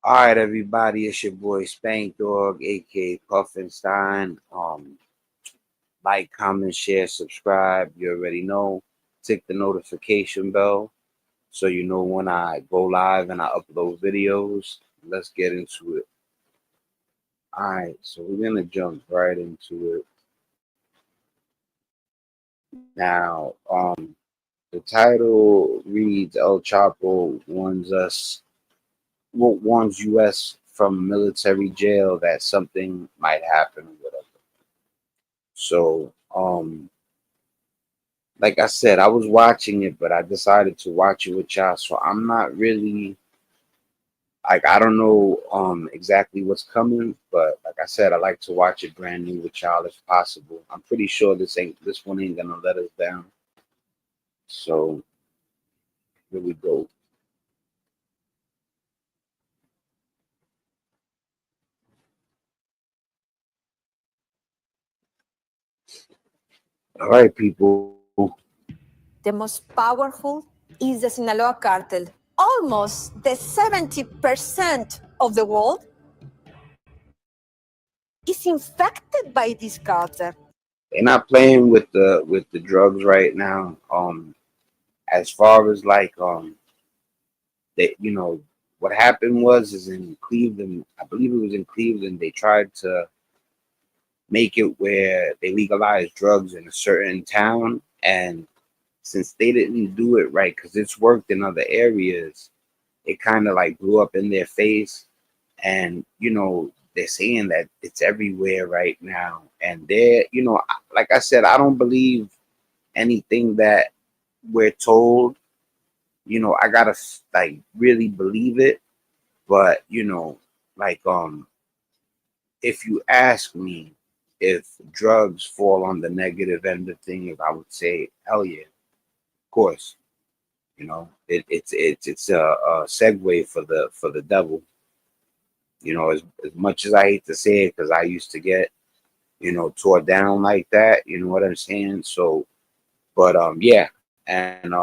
All right, everybody, it's your boy Spankdog, aka Puffinstein. Like, comment, share, subscribe. You already know. Tick the notification bell so you know when I go live and I upload videos. Let's get into it. All right, so we're gonna jump right into it. Now, the title reads El Chapo warns U.S. from military jail that something might happen, whatever. So, like I said, I was watching it, but I decided to watch it with y'all. So I'm not really like I don't know exactly what's coming, but like I said, I like to watch it brand new with y'all if possible. I'm pretty sure this one ain't gonna let us down. So here we go. All right, people. The most powerful is the Sinaloa cartel. Almost the 70% of the world is infected by this cartel. They're not playing with the drugs right now. As far as like they, what happened is in Cleveland. I believe it was in Cleveland. They tried to make it where they legalized drugs in a certain town, and since they didn't do it right, because it's worked in other areas, it kind of like blew up in their face. And they're saying that it's everywhere right now, and like I said, I don't believe anything that we're told. I gotta like really believe it, but like if you ask me if drugs fall on the negative end of things, I would say hell yeah, of course. It's a segue for the devil. As much as I hate to say it, because I used to get tore down like that. You know what I'm saying? So, but yeah, and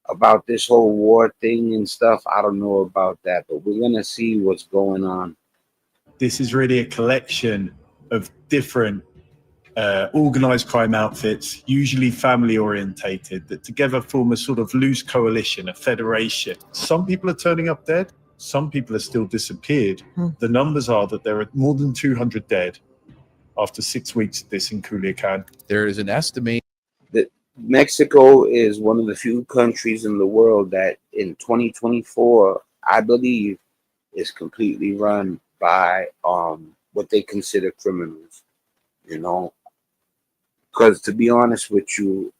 about this whole war thing and stuff, I don't know about that, but we're gonna see what's going on. This is really a collection of different organized crime outfits, usually family orientated, that together form a sort of loose coalition, a federation. Some people are turning up dead. Some people are still disappeared. The numbers are that there are more than 200 dead after 6 weeks of this in Culiacan. There is an estimate that Mexico is one of the few countries in the world that in 2024, I believe, is completely run by what they consider criminals. Because to be honest with you,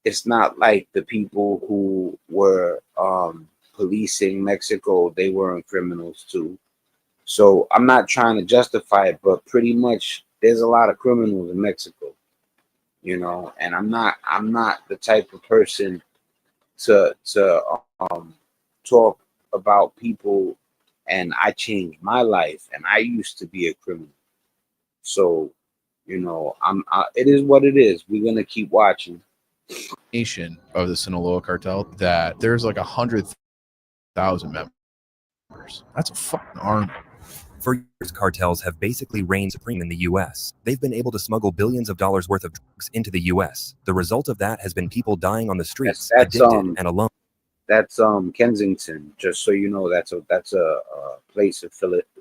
it's not like the people who were policing Mexico, they weren't criminals too. So I'm not trying to justify it, but pretty much there's a lot of criminals in Mexico, and I'm not the type of person to talk about people, and I changed my life and I used to be a criminal. So, it is what it is. We're gonna keep watching. nation of the Sinaloa cartel that there's like 100,000 members. That's a fucking army. For years, cartels have basically reigned supreme in the U.S. They've been able to smuggle billions of dollars worth of drugs into the U.S. The result of that has been people dying on the streets, That's addicted and alone. That's Kensington. Just so you know, that's a place in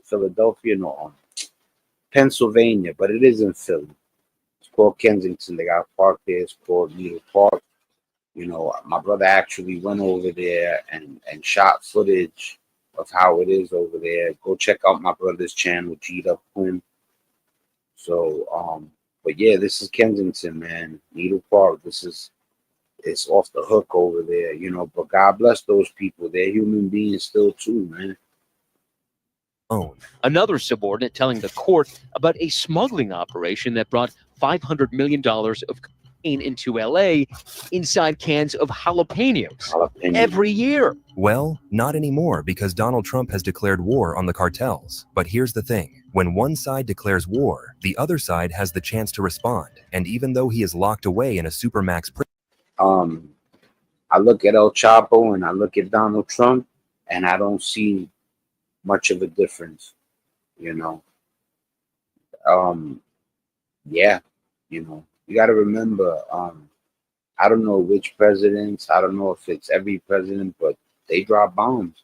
Philadelphia, no, Pennsylvania, but it is in Philly. It's called Kensington. They got a park there. It's called Needle Park. My brother actually went over there and shot footage of how it is over there. Go check out my brother's channel, G'd Up Quinn. So, but yeah, this is Kensington, man. Needle Park. It's off the hook over there, but God bless those people. They're human beings still too, man. Another subordinate telling the court about a smuggling operation that brought $500 million of cocaine into LA inside cans of jalapenos every year. Well, not anymore, because Donald Trump has declared war on the cartels. But here's the thing. When one side declares war, the other side has the chance to respond. And even though he is locked away in a supermax prison, I look at El Chapo and I look at Donald Trump, and I don't see much of a difference, you know. Yeah, you got to remember, I don't know which presidents, I don't know if it's every president, but they drop bombs.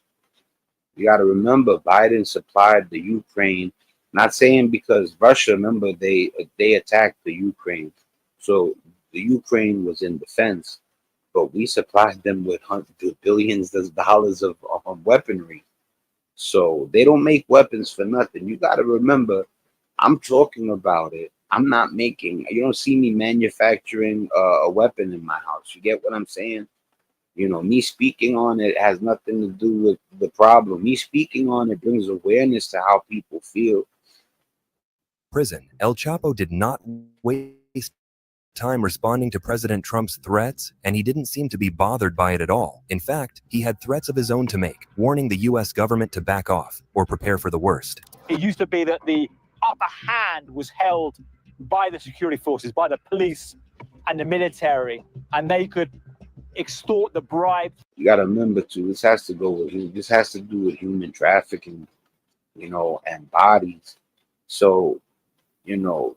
You got to remember, Biden supplied the Ukraine. Not saying because Russia, remember they attacked the Ukraine, so the Ukraine was in defense, but we supplied them with hundreds of billions of dollars of weaponry. So they don't make weapons for nothing. You got to remember, I'm talking about it. I'm not making. You don't see me manufacturing a weapon in my house. You get what I'm saying? Me speaking on it has nothing to do with the problem. Me speaking on it brings awareness to how people feel. Prison, El Chapo did not waste time responding to President Trump's threats, and he didn't seem to be bothered by it at all. In fact, he had threats of his own to make, warning the US government to back off or prepare for the worst. It used to be that the upper hand was held by the security forces, by the police and the military, and they could extort the bribe. You got to remember too, this has to do with human trafficking, and bodies. So,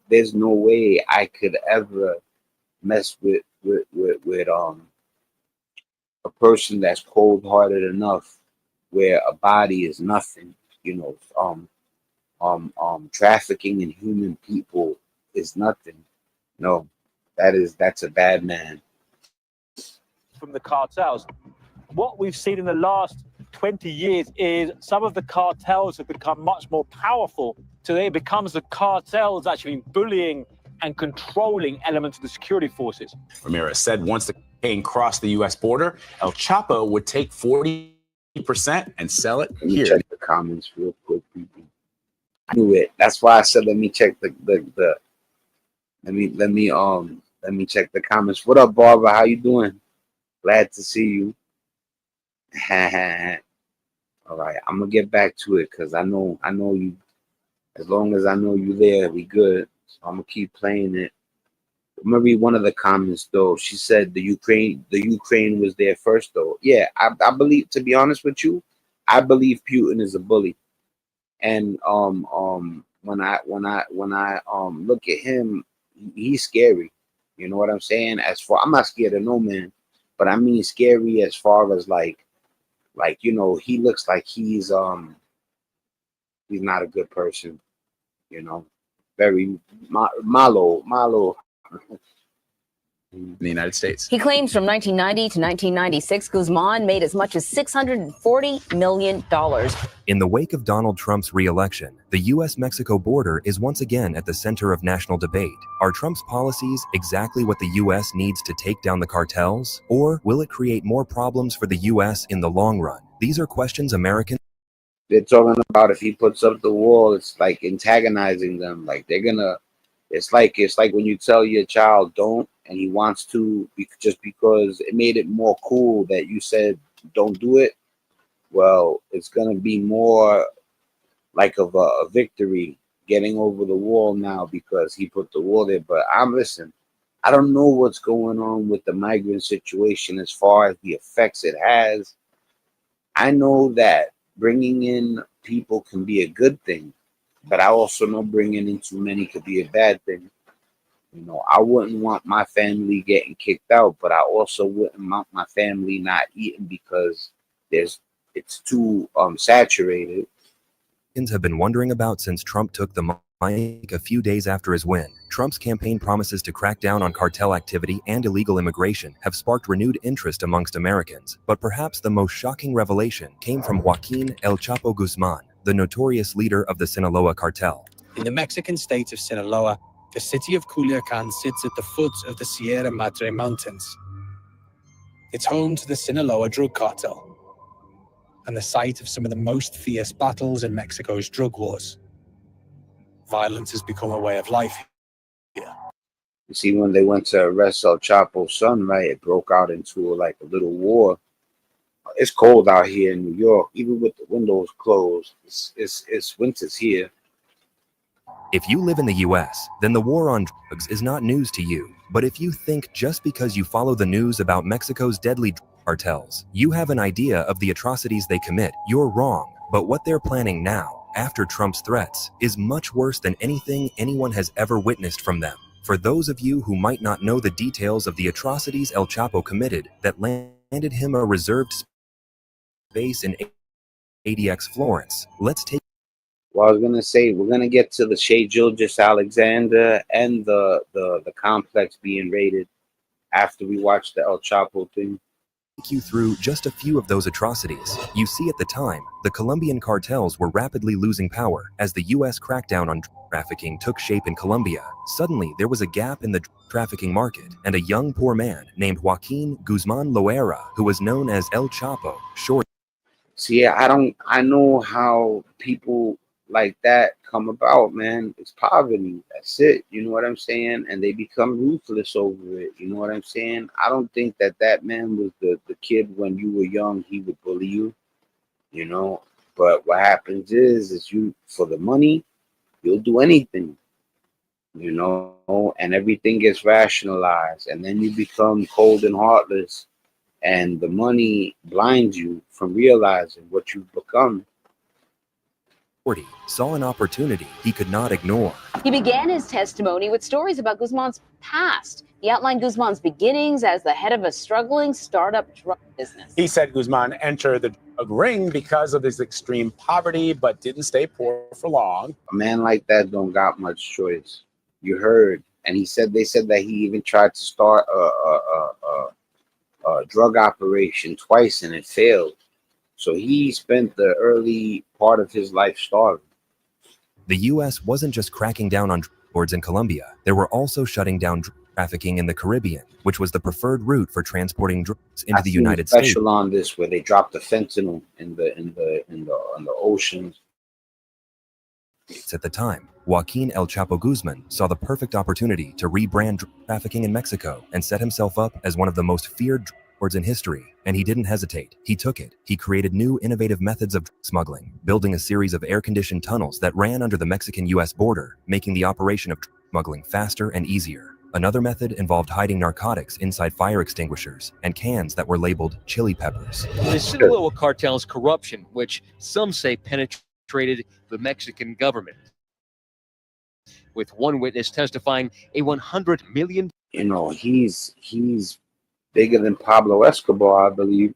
there's no way I could ever mess with a person that's cold-hearted enough where a body is nothing. Trafficking in human people is nothing. No, that's a bad man. From the cartels. What we've seen in the last 20 years is some of the cartels have become much more powerful. Today it becomes the cartels actually bullying and controlling elements of the security forces. Ramirez said once the cocaine crossed the U.S. border, El Chapo would take 40% and sell it here. Check the comments real quick, people. I knew it. That's why I said let me check let me check the comments. What up, Barbara? How you doing? Glad to see you. All right, I'm gonna get back to it because I know you. As long as I know you there, we good. So I'm gonna keep playing it. I'm gonna read one of the comments though. She said the Ukraine was there first though. Yeah, I believe. To be honest with you, I believe Putin is a bully. And when I look at him, he's scary. You know what I'm saying? I'm not scared of no man, but I mean scary as far as like he looks like he's not a good person. Very malo. In the United States. He claims from 1990 to 1996, Guzman made as much as $640 million. In the wake of Donald Trump's re-election, the U.S.-Mexico border is once again at the center of national debate. Are Trump's policies exactly what the U.S. needs to take down the cartels? Or will it create more problems for the U.S. in the long run? These are questions Americans... They're talking about if he puts up the wall, it's like antagonizing them. Like they're gonna... It's like when you tell your child don't, and he wants to just because it made it more cool that you said don't do it. Well, it's gonna be more like of a victory getting over the wall now because he put the wall there. But listen, I don't know what's going on with the migrant situation as far as the effects it has. I know that bringing in people can be a good thing, but I also know bringing in too many could be a bad thing. I wouldn't want my family getting kicked out, but I also wouldn't want my family not eating because it's too saturated. have been wondering about since Trump took the mic a few days after his win. Trump's campaign promises to crack down on cartel activity and illegal immigration have sparked renewed interest amongst Americans. But perhaps the most shocking revelation came from Joaquin El Chapo Guzman, the notorious leader of the Sinaloa cartel. In the Mexican state of Sinaloa, the city of Culiacan sits at the foot of the Sierra Madre Mountains. It's home to the Sinaloa drug cartel and the site of some of the most fierce battles in Mexico's drug wars. Violence has become a way of life here. You see, when they went to arrest El Chapo's son, right, it broke out into like a little war. It's cold out here in New York, even with the windows closed. It's winters here. If you live in the US, then the war on drugs is not news to you. But if you think just because you follow the news about Mexico's deadly drug cartels, you have an idea of the atrocities they commit, you're wrong. But what they're planning now, after Trump's threats, is much worse than anything anyone has ever witnessed from them. For those of you who might not know the details of the atrocities El Chapo committed that landed him a reserved space in ADX Florence, let's take. Well, I was gonna say we're gonna get to the Shai Gilgeous Alexander and the complex being raided after we watch the El Chapo thing. You through just a few of those atrocities. You see, at the time, the Colombian cartels were rapidly losing power as the U.S. crackdown on drug trafficking took shape in Colombia. Suddenly, there was a gap in the drug trafficking market, and a young poor man named Joaquin Guzman Loera, who was known as El Chapo, short. See, I know how people like that come about, man. It's poverty. That's it. You know what I'm saying? And they become ruthless over it. You know what I'm saying? I don't think that man was the kid when you were young. He would bully you, you know. But what happens is you, for the money, you'll do anything, you know, and everything gets rationalized. And then you become cold and heartless. And the money blinds you from realizing what you've become. Saw an opportunity he could not ignore. He began his testimony with stories about Guzman's past. He outlined Guzman's beginnings as the head of a struggling startup drug business. He said Guzman entered the drug ring because of his extreme poverty, but didn't stay poor for long. A man like that don't got much choice. You heard. And they said that he even tried to start a drug operation twice and it failed. So he spent the early part of his life starving. The U.S. wasn't just cracking down on drug lords in Colombia. They were also shutting down drug trafficking in the Caribbean, which was the preferred route for transporting drugs into the United States. Special on this, where they dropped the fentanyl in the oceans. At the time, Joaquin El Chapo Guzman saw the perfect opportunity to rebrand drug trafficking in Mexico and set himself up as one of the most feared drug lords in history, and he didn't hesitate. He took it. He created new innovative methods of drug smuggling, building a series of air-conditioned tunnels that ran under the Mexican-U.S. border, making the operation of drug smuggling faster and easier. Another method involved hiding narcotics inside fire extinguishers and cans that were labeled chili peppers. The Sinaloa cartel's corruption, which some say penetrated the Mexican government, with one witness testifying a $100 million. You know, he's bigger than Pablo Escobar, I believe.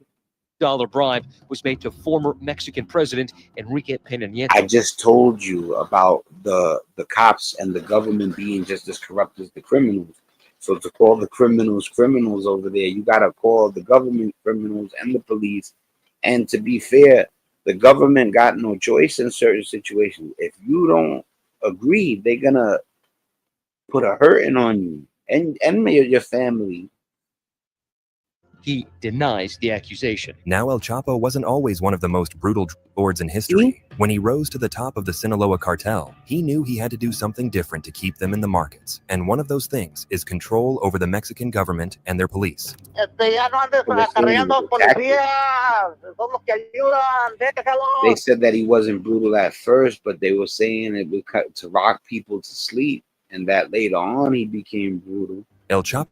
Bribe was made to former Mexican President Enrique Peña Nieto. I just told you about the cops and the government being just as corrupt as the criminals. So to call the criminals over there, you gotta call the government criminals and the police. And to be fair, the government got no choice in certain situations. If you don't agree, they're gonna put a hurting on you and your family. He denies the accusation. Now, El Chapo wasn't always one of the most brutal drug lords in history. When he rose to the top of the Sinaloa cartel, he knew he had to do something different to keep them in the markets. And one of those things is control over the Mexican government and their police. They said that he wasn't brutal at first, but they were saying it was to rock people to sleep, and that later on he became brutal. El Chapo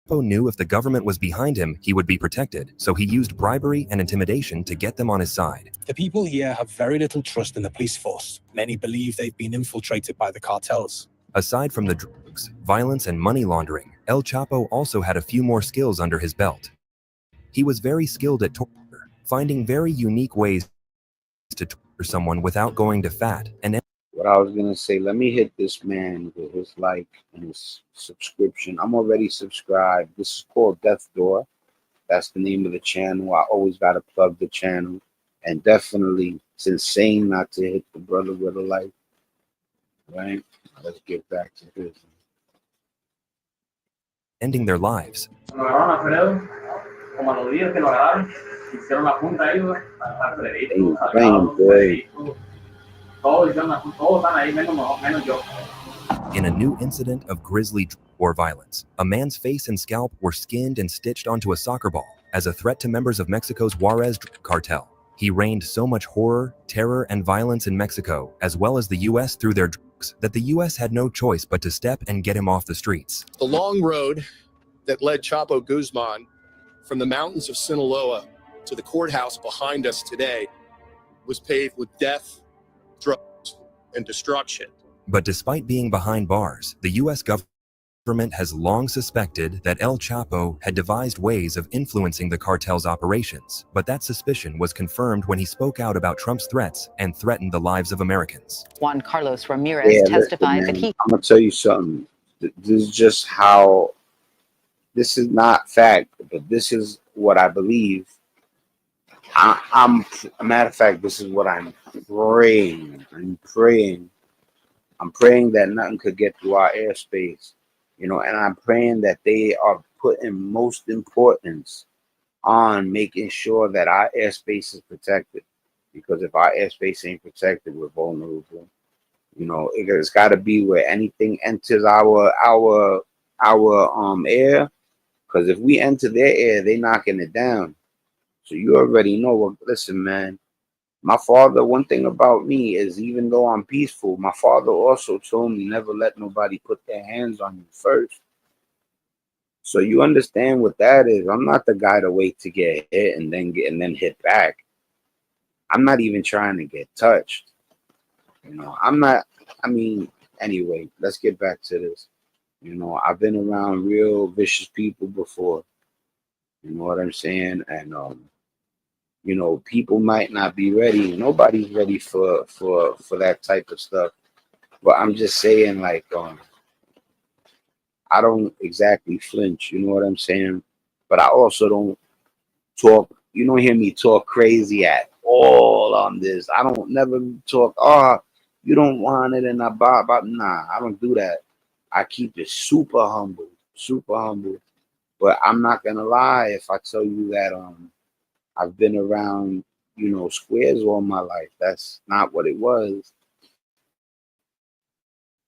knew if the government was behind him, he would be protected, so he used bribery and intimidation to get them on his side. The people here have very little trust in the police force. Many believe they've been infiltrated by the cartels. Aside from the drugs, violence, and money laundering, El Chapo also had a few more skills under his belt. He was very skilled at torture, finding very unique ways to torture someone without going to fat. And what I was gonna say, let me hit this man with his like and his subscription. I'm already subscribed. This is called Death Door. That's the name of the channel. I always gotta plug the channel. And definitely, it's insane not to hit the brother with a like. Right? Let's get back to this. Ending their lives. In a new incident of grisly war violence, a man's face and scalp were skinned and stitched onto a soccer ball as a threat to members of Mexico's Juarez cartel. He rained so much horror, terror, and violence in Mexico, as well as the U.S. through their that the U.S. had no choice but to step and get him off the streets. The long road that led Chapo Guzman from the mountains of Sinaloa to the courthouse behind us today was paved with death, drugs, and destruction. But despite being behind bars, the U.S. government has long suspected that El Chapo had devised ways of influencing the cartel's operations. But that suspicion was confirmed when he spoke out about Trump's threats and threatened the lives of Americans. Juan Carlos Ramirez testified that he... I'm going to tell you something. This is just how... This is not fact, but this is what I believe. I'm a matter of fact, this is what I'm praying. I'm praying that nothing could get through our airspace, you know, and I'm praying that they are putting most importance on making sure that our airspace is protected. Because if our airspace ain't protected, we're vulnerable. You know, it's got to be where anything enters our air. Because if we enter their air, they knocking it down. So you already know. Well, listen, man. My father, one thing about me is even though I'm peaceful, my father also told me never let nobody put their hands on you first. So you understand what that is. I'm not the guy to wait to get hit and then hit back. I'm not even trying to get touched. You know, I'm not. I mean, anyway, let's get back to this. You know, I've been around real vicious people before. You know what I'm saying? And you know, people might not be ready. Nobody's ready for that type of stuff. But I'm just saying, like, I don't exactly flinch. You know what I'm saying? But I also don't talk. You don't hear me talk crazy at all on this. I don't never talk. Oh, you don't want it, and nah. I don't do that. I keep it super humble. But I'm not gonna lie if I tell you that I've been around, you know, squares all my life. That's not what it was.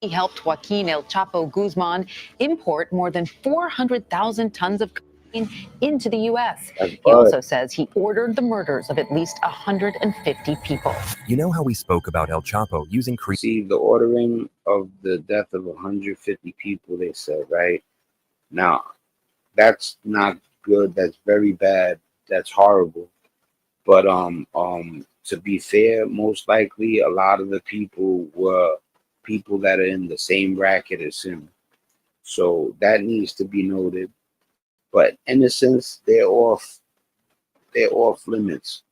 He helped Joaquin El Chapo Guzman import more than 400,000 tons of cocaine into the U.S. He also says he ordered the murders of at least 150 people. You know how we spoke about El Chapo using... See, the ordering of the death of 150 people, they said, right? Now, that's not good. That's very bad. That's horrible. But to be fair, most likely a lot of the people were people that are in the same bracket as him. So that needs to be noted. But innocence, they're off limits.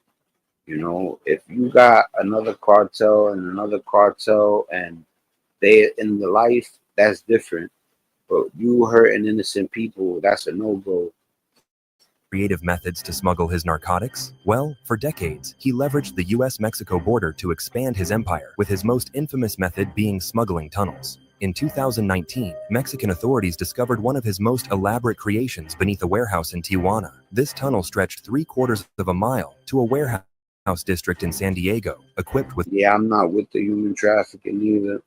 You know, if you got another cartel and they in the life, that's different. But you hurting innocent people, that's a no-go. Creative methods to smuggle his narcotics? Well, for decades, he leveraged the US-Mexico border to expand his empire, with his most infamous method being smuggling tunnels. In 2019, Mexican authorities discovered one of his most elaborate creations beneath a warehouse in Tijuana. This tunnel stretched 3/4 of a mile to a warehouse district in San Diego, equipped with... Yeah, I'm not with the human trafficking either.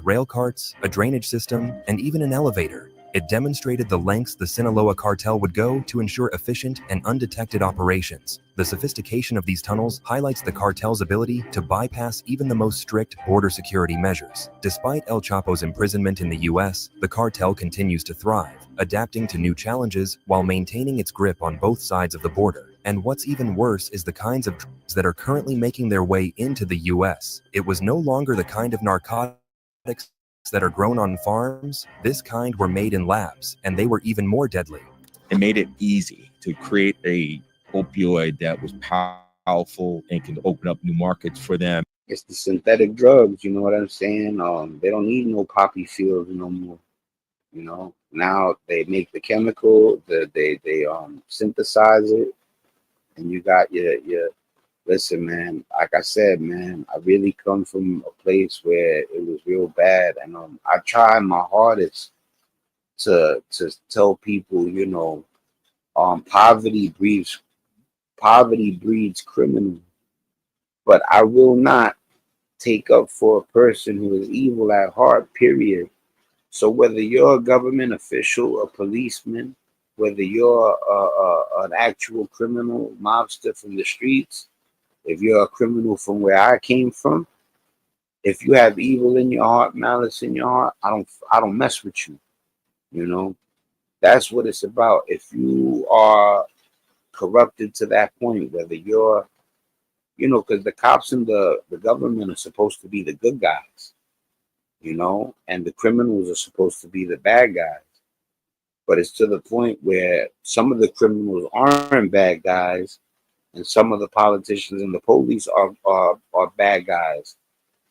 Rail carts, a drainage system, and even an elevator. It demonstrated the lengths the Sinaloa cartel would go to ensure efficient and undetected operations. The sophistication of these tunnels highlights the cartel's ability to bypass even the most strict border security measures. Despite El Chapo's imprisonment in the US, the cartel continues to thrive, adapting to new challenges while maintaining its grip on both sides of the border. And what's even worse is the kinds of drugs that are currently making their way into the US. It was no longer the kind of narcotics that are grown on farms. This kind were made in labs, and they were even more deadly. It made it easy to create a opioid that was powerful and can open up new markets for them. It's the synthetic drugs, you know what I'm saying? They don't need no poppy fields no more. You know, now they make the chemical, they synthesize it, and you got your listen, man, like I said, man, I really come from a place where it was real bad. And I try my hardest to tell people, you know, poverty breeds criminal. But I will not take up for a person who is evil at heart, period. So whether you're a government official, a policeman, whether you're an actual criminal, mobster from the streets, if you're a criminal from where I came from, If you have evil in your heart, malice in your heart, I don't mess with you. You know, that's what it's about. If you are corrupted to that point, whether you're, you know, because the cops and the government are supposed to be the good guys, you know, and the criminals are supposed to be the bad guys. But it's to the point where some of the criminals aren't bad guys, and some of the politicians and the police are bad guys,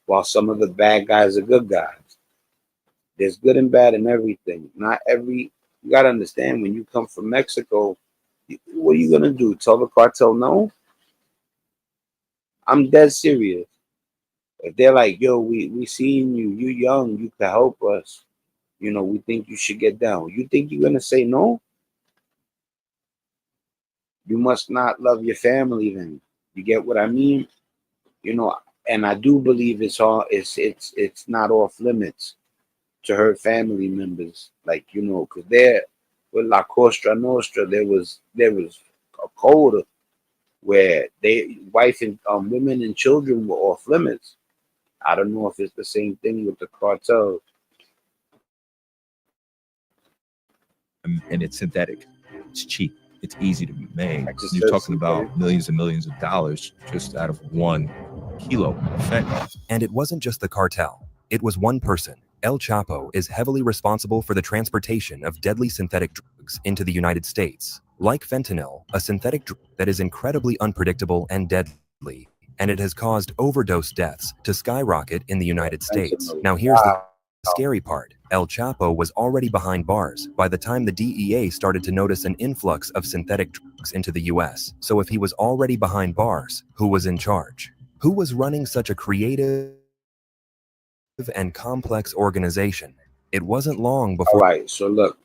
while some of the bad guys are good guys. There's good and bad in everything. Not every, you got to understand, when you come from Mexico, what are you going to do? Tell the cartel no? I'm dead serious. If they're like, yo, we seen you, you young, you can help us, you know, we think you should get down. You think you're going to say no? You must not love your family then. You get what I mean? You know, and I do believe it's not off limits to hurt family members, like, you know, because there with La Costa Nostra, there was a code where they wife and women and children were off limits. I don't know if it's the same thing with the cartel. And it's synthetic. It's cheap. It's easy to be made. just You're said talking about synthetic. millions and millions of dollars just out of 1 kilo of fentanyl. And it wasn't just the cartel. It was one person. El Chapo is heavily responsible for the transportation of deadly synthetic drugs into the United States. Like fentanyl, a synthetic drug that is incredibly unpredictable and deadly, and it has caused overdose deaths to skyrocket in the United States. Now here's the scary part. El Chapo was already behind bars by the time the DEA started to notice an influx of synthetic drugs into the US. So if he was already behind bars, who was in charge? Who was running such a creative and complex organization? It wasn't long before. All right, so look,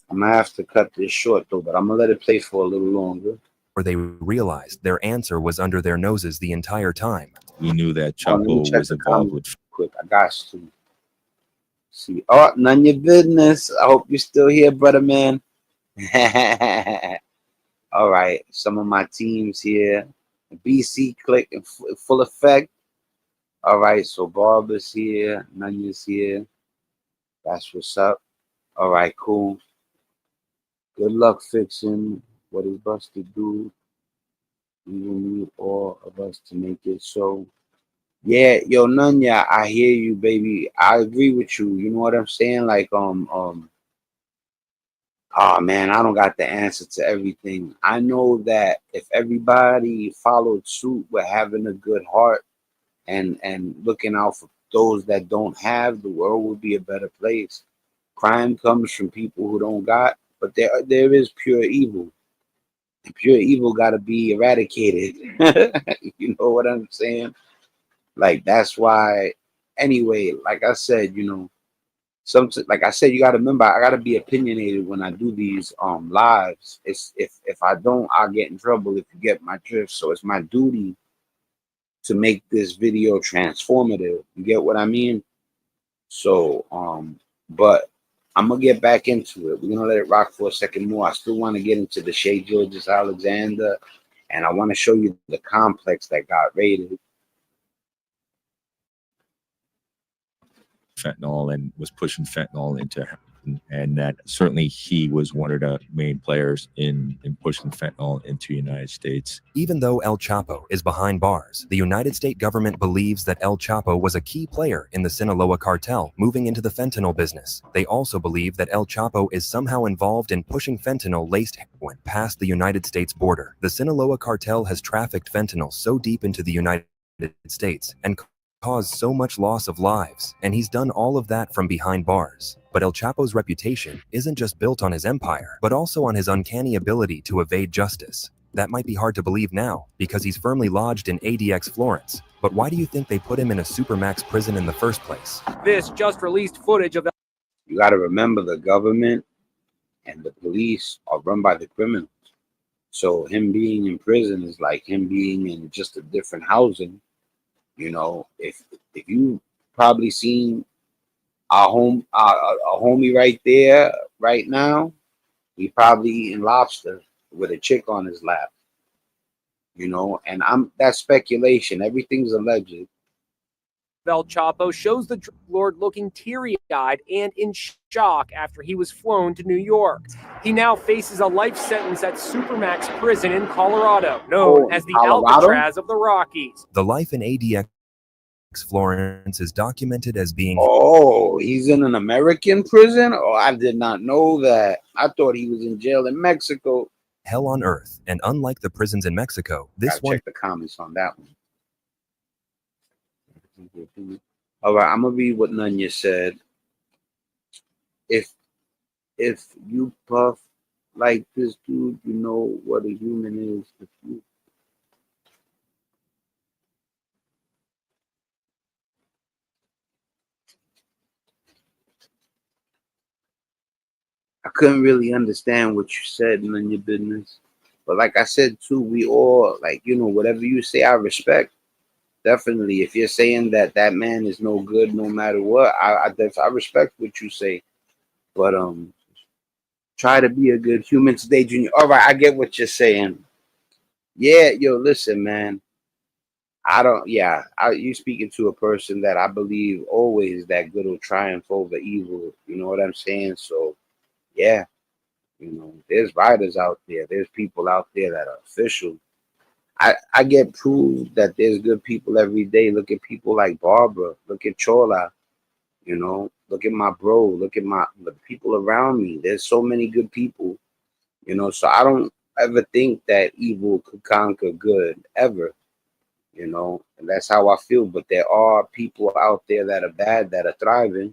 I'm gonna have to cut this short though, but I'm gonna let it play for a little longer. They realized their answer was under their noses the entire time. We knew that Let me Chapo check was the involved comments with. quick. I got to see. Oh, none your business. I hope you're still here, brother man. All right, some of my teams here. BC click in full effect. All right, so Barber's here, Nunya's here. That's what's up. All right, cool. Good luck fixing what is busted do. We will need all of us to make it so. Yeah, yo, Nunya, I hear you, baby. I agree with you. You know what I'm saying? Like, oh man, I don't got the answer to everything. I know that if everybody followed suit with having a good heart and looking out for those that don't have, the world would be a better place. Crime comes from people who don't got, but there is pure evil. And pure evil got to be eradicated. You know what I'm saying? Like, that's why, anyway, like I said, you know, like I said, you got to remember, I got to be opinionated when I do these lives. It's if I don't, I'll get in trouble, if you get my drift. So it's my duty to make this video transformative. You get what I mean? So but I'm gonna get back into it. We're gonna let it rock for a second more. I still want to get into the Shai Gilgeous Alexander, and I want to show you the complex that got raided. Fentanyl and was pushing fentanyl into heroin, and that certainly he was one of the main players in pushing fentanyl into the United States. Even though El Chapo is behind bars, the United States government believes that El Chapo was a key player in the Sinaloa cartel moving into the fentanyl business. They also believe that El Chapo is somehow involved in pushing fentanyl-laced heroin past the United States border. The Sinaloa cartel has trafficked fentanyl so deep into the United States and caused so much loss of lives, and he's done all of that from behind bars. But El Chapo's reputation isn't just built on his empire, but also on his uncanny ability to evade justice. That might be hard to believe now, because he's firmly lodged in ADX Florence. But why do you think they put him in a supermax prison in the first place? This just released footage of. You got to remember, the government and the police are run by the criminals. So him being in prison is like him being in just a different housing. You know, if you probably seen our homie right there right now, he probably eating lobster with a chick on his lap. You know, and that's speculation. Everything's alleged. El Chapo shows the drug lord looking teary-eyed and in shock after he was flown to New York. He now faces a life sentence at Supermax prison in Colorado, known as the Alcatraz of the Rockies. The life in ADX Florence is documented as being... Oh, he's in an American prison? Oh, I did not know that. I thought he was in jail in Mexico. hell on earth, and unlike the prisons in Mexico, this Gotta one... check the comments on that one. All right, I'm gonna read what Nunya said. If you puff like this dude, you know what a human is. If you I couldn't really understand what you said in your business. But like I said too, we all, like, you know, whatever you say, I respect. Definitely. If you're saying that that man is no good no matter what, I respect what you say. But try to be a good human today, Junior. All right, I get what you're saying. Yeah, yo, listen, man. You speaking to a person that I believe always that good will triumph over evil. You know what I'm saying? So yeah. You know, there's writers out there. There's people out there that are official. I get proved that there's good people every day. Look at people like Barbara. Look at Chola. You know, look at my bro. Look at the people around me. There's so many good people. You know, so I don't ever think that evil could conquer good ever. You know, and that's how I feel. But there are people out there that are bad that are thriving.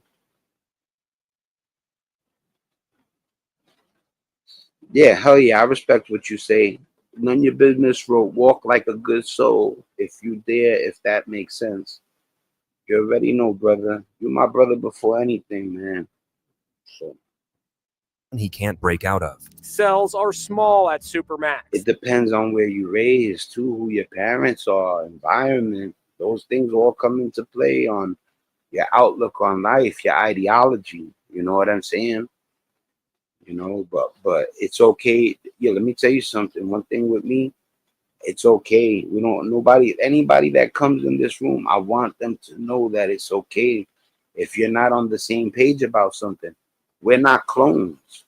Yeah, hell yeah, I respect what you say. None of your business, wrote, walk like a good soul. If you dare, if that makes sense. You already know, brother. You're my brother before anything, man. So he can't break out of. Cells are small at Supermax. It depends on where you raised, too, who your parents are, environment. Those things all come into play on your outlook on life, your ideology. You know what I'm saying? You know, but it's okay. Yeah, let me tell you something. One thing with me, it's okay. We don't anybody that comes in this room, I want them to know that it's okay. If you're not on the same page about something, we're not clones.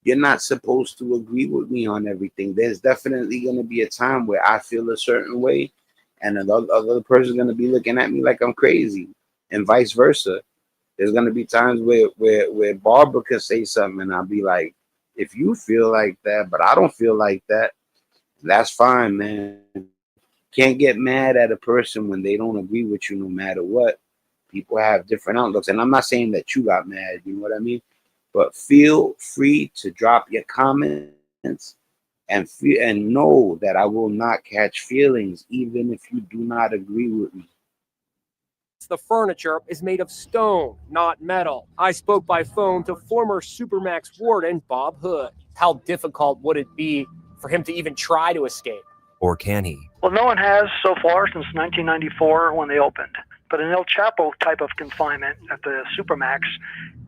You're not supposed to agree with me on everything. There's definitely going to be a time where I feel a certain way and another person's going to be looking at me like I'm crazy, and vice versa. There's gonna be times where Barbara could say something and I'll be like, if you feel like that, but I don't feel like that, that's fine, man. Can't get mad at a person when they don't agree with you no matter what. People have different outlooks. And I'm not saying that you got mad, you know what I mean? But feel free to drop your comments and know that I will not catch feelings even if you do not agree with me. The furniture is made of stone, not metal. I spoke by phone to former Supermax warden Bob Hood. How difficult would it be for him to even try to escape? Or can he? Well, no one has so far since 1994 when they opened. But in El Chapo type of confinement at the Supermax,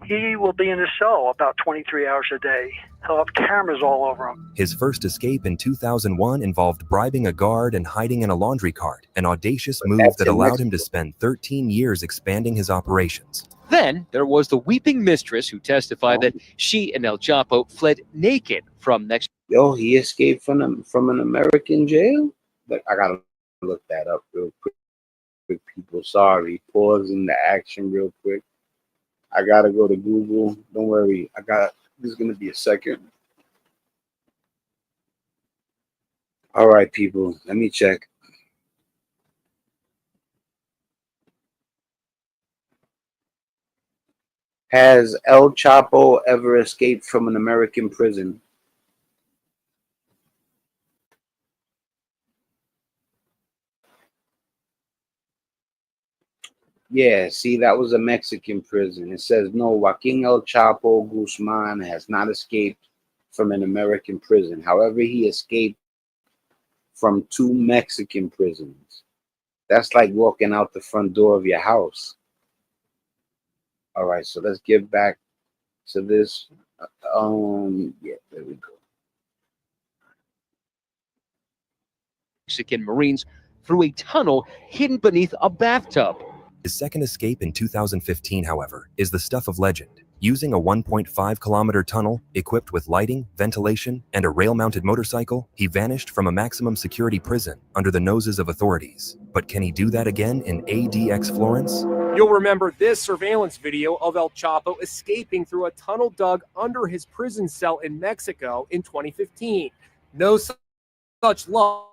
he will be in his cell about 23 hours a day. He'll have cameras all over him. His first escape in 2001 involved bribing a guard and hiding in a laundry cart, an audacious move that allowed him to spend 13 years expanding his operations. Then there was the weeping mistress who testified that she and El Chapo fled naked from next. Yo, he escaped from an American jail? But I gotta look that up real quick. People, sorry, pausing the action real quick. I gotta go to Google. Don't worry, this is gonna be a second. All right, people, let me check. Has El Chapo ever escaped from an American prison? Yeah, see, that was a Mexican prison. It says, no, Joaquin El Chapo Guzman has not escaped from an American prison. However, he escaped from 2 Mexican prisons. That's like walking out the front door of your house. All right, so let's get back to this. Yeah, there we go. Mexican Marines through a tunnel hidden beneath a bathtub. His second escape in 2015, however, is the stuff of legend. Using a 1.5-kilometer tunnel equipped with lighting, ventilation, and a rail-mounted motorcycle, he vanished from a maximum security prison under the noses of authorities. But can he do that again in ADX Florence? You'll remember this surveillance video of El Chapo escaping through a tunnel dug under his prison cell in Mexico in 2015. No such luck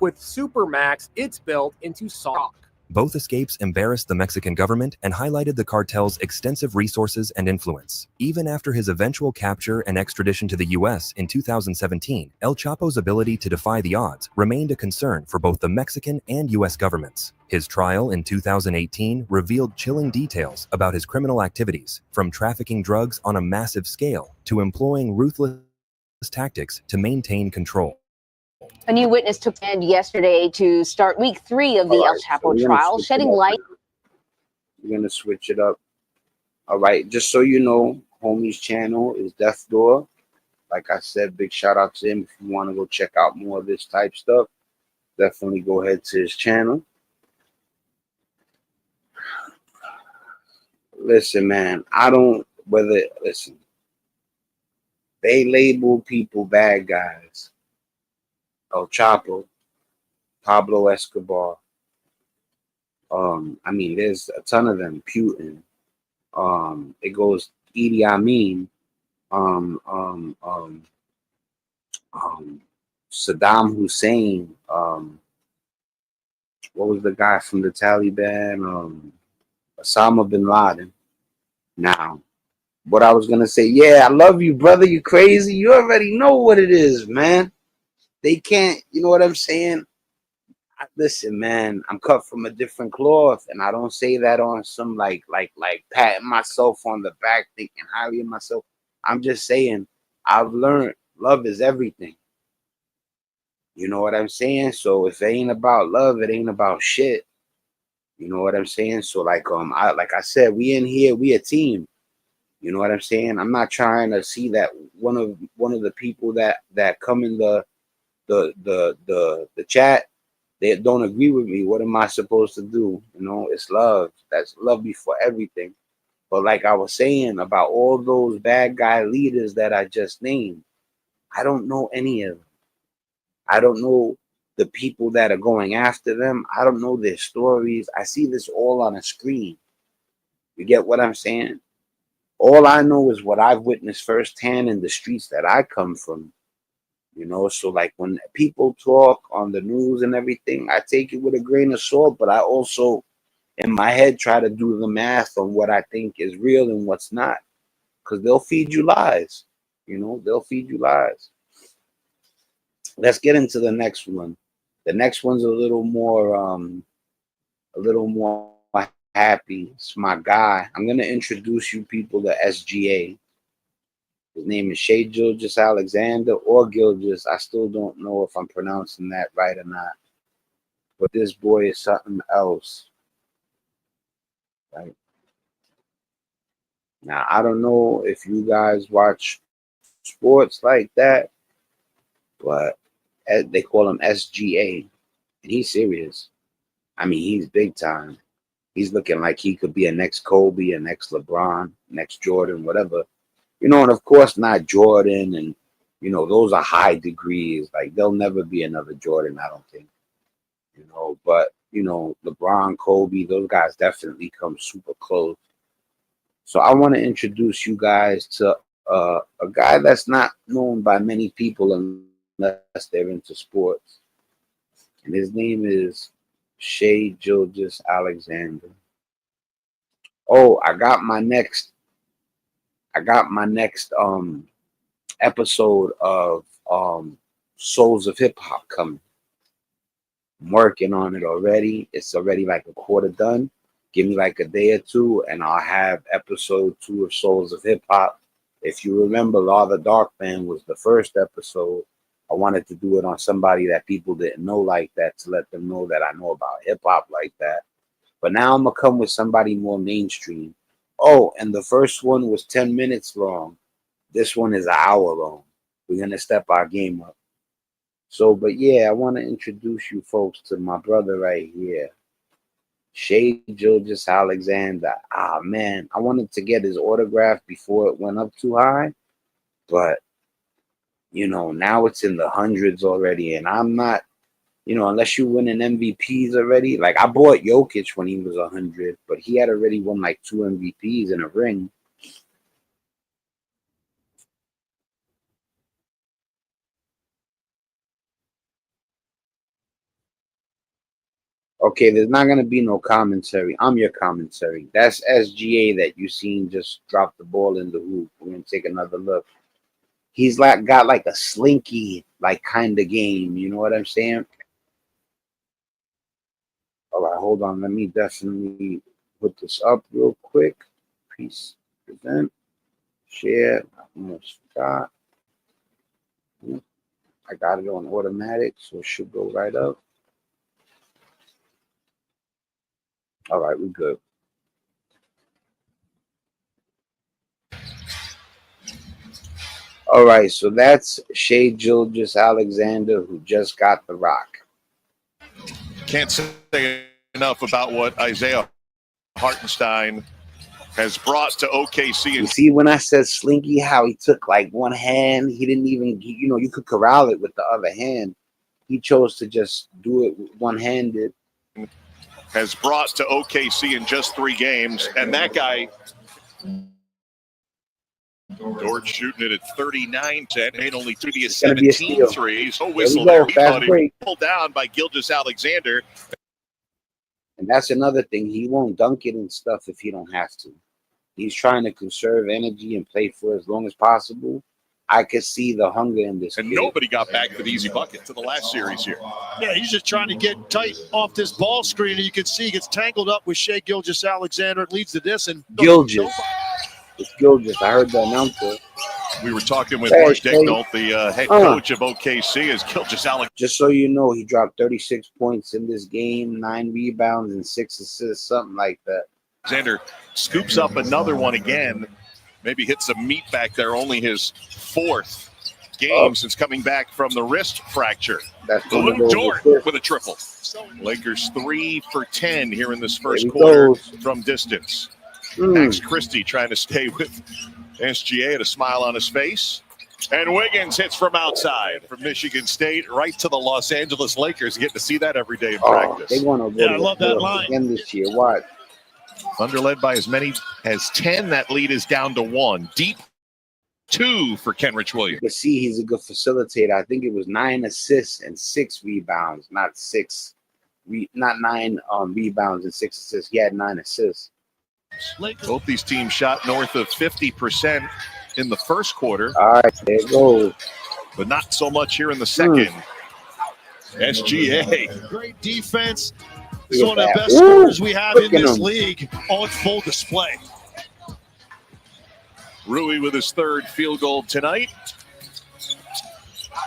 with Supermax, it's built into rock. Both escapes embarrassed the Mexican government and highlighted the cartel's extensive resources and influence. Even after his eventual capture and extradition to the US in 2017, El Chapo's ability to defy the odds remained a concern for both the Mexican and US governments. His trial in 2018 revealed chilling details about his criminal activities, from trafficking drugs on a massive scale to employing ruthless tactics to maintain control. A new witness took stand yesterday to start week 3 of the El Chapo trial, shedding light. We're going to switch it up. All right. Just so you know, homie's channel is Death Door. Like I said, big shout out to him. If you want to go check out more of this type stuff, definitely go ahead to his channel. Listen, man, listen, they label people bad guys. El Chapo, Pablo Escobar. I mean, there's a ton of them. Putin. It goes Idi Amin. Saddam Hussein. What was the guy from the Taliban? Osama bin Laden. Now, what I was gonna say, yeah, I love you, brother. You crazy? You already know what it is, man. They can't, you know what I'm saying? Listen, man, I'm cut from a different cloth, and I don't say that on some like patting myself on the back, thinking highly of myself. I'm just saying I've learned love is everything. You know what I'm saying? So if it ain't about love, it ain't about shit. You know what I'm saying? So like I said, we in here, we a team. You know what I'm saying? I'm not trying to see that one of the people that come in the chat, they don't agree with me. What am I supposed to do? You know, it's love. That's love before everything. But like I was saying about all those bad guy leaders that I just named, I don't know any of them. I don't know the people that are going after them. I don't know their stories. I see this all on a screen. You get what I'm saying? All I know is what I've witnessed firsthand in the streets that I come from. You know, so like when people talk on the news and everything, I take it with a grain of salt, but I also, in my head, try to do the math on what I think is real and what's not, because they'll feed you lies. You know, they'll feed you lies. Let's get into the next one. The next one's a little more happy. It's my guy. I'm gonna introduce you people to SGA. His name is Shai Gilgeous Alexander or Gilgeous. I still don't know if I'm pronouncing that right or not. But this boy is something else. Right? Now, I don't know if you guys watch sports like that, but they call him SGA. And he's serious. I mean, he's big time. He's looking like he could be a next Kobe, a next LeBron, next Jordan, whatever. You know, and of course not Jordan, and you know, those are high degrees. Like there'll never be another Jordan, I don't think. You know, but you know, LeBron, Kobe, those guys definitely come super close. So I want to introduce you guys to a guy that's not known by many people unless they're into sports. And his name is Shai Gilgeous Alexander. Oh, I got my next episode of Souls of Hip Hop coming. I'm working on it already. It's already like a quarter done. Give me like a day or two, and I'll have episode 2 of Souls of Hip Hop. If you remember, Law the Dark Man was the first episode. I wanted to do it on somebody that people didn't know like that, to let them know that I know about hip hop like that. But now I'm gonna come with somebody more mainstream. Oh, and the first one was 10 minutes long. This one is an hour long. We're gonna step our game up. So, but yeah, I want to introduce you folks to my brother right here. Shai Gilgeous Alexander. Ah, man, I wanted to get his autograph before it went up too high, but you know, now it's in the hundreds already, and I'm not, you know, unless you win an MVPs already. Like I bought Jokic when he was 100, but he had already won like 2 MVPs in a ring. Okay, there's not gonna be no commentary. I'm your commentary. That's SGA that you seen just drop the ball in the hoop. We're gonna take another look. He's like got like a slinky like kind of game. You know what I'm saying? All right, hold on. Let me definitely put this up real quick. Peace. Present. Share. I almost forgot. I got it on automatic, so it should go right up. All right, we're good. All right, so that's Shai Gilgeous Alexander, who just got the rock. Can't say enough about what Isaiah Hartenstein has brought to OKC. You see, when I said slinky, how he took like one hand, he didn't even, you know, you could corral it with the other hand. He chose to just do it one-handed. Has brought to OKC in just 3 games, and that guy, George shooting it at 39%, made only 3 of 17 threes. No whistle there. We thought he was pulled down by Gilgeous Alexander. And that's another thing. He won't dunk it and stuff if he don't have to. He's trying to conserve energy and play for as long as possible. I could see the hunger in this And kid. nobody got back for the easy bucket to the last series here. Yeah, he's just trying to get tight off this ball screen. And you can see he gets tangled up with Shai Gilgeous Alexander. It leads to this. And Gilgeous. It's Gilgeous. I heard the announcer. We were talking with Mark Daignault, the head coach of OKC, as Gilgeous Alexander. Just so you know, he dropped 36 points in this game, 9 rebounds and 6 assists, something like that. Alexander scoops up another one again. Maybe hits some meat back there, only his 4th game since coming back from the wrist fracture. That's Dort with a triple. Lakers 3 for 10 here in this first quarter from distance. Max Christie trying to stay with SGA, a smile on his face. And Wiggins hits from outside from Michigan State right to the Los Angeles Lakers. You get to see that every day in practice. They want to go to the playoffs again this year. Watch. Thunder led by as many as 10. That lead is down to 1. Deep 2 for Kenrich Williams. You can see he's a good facilitator. I think it was 9 assists and 6 rebounds, not 9 rebounds and 6 assists. He had 9 assists. Both these teams shot north of 50% in the first quarter. All right, there it goes. But not so much here in the second. SGA. Great defense. This is one of the best scorers we have in this league on full display. Rui with his 3rd field goal tonight.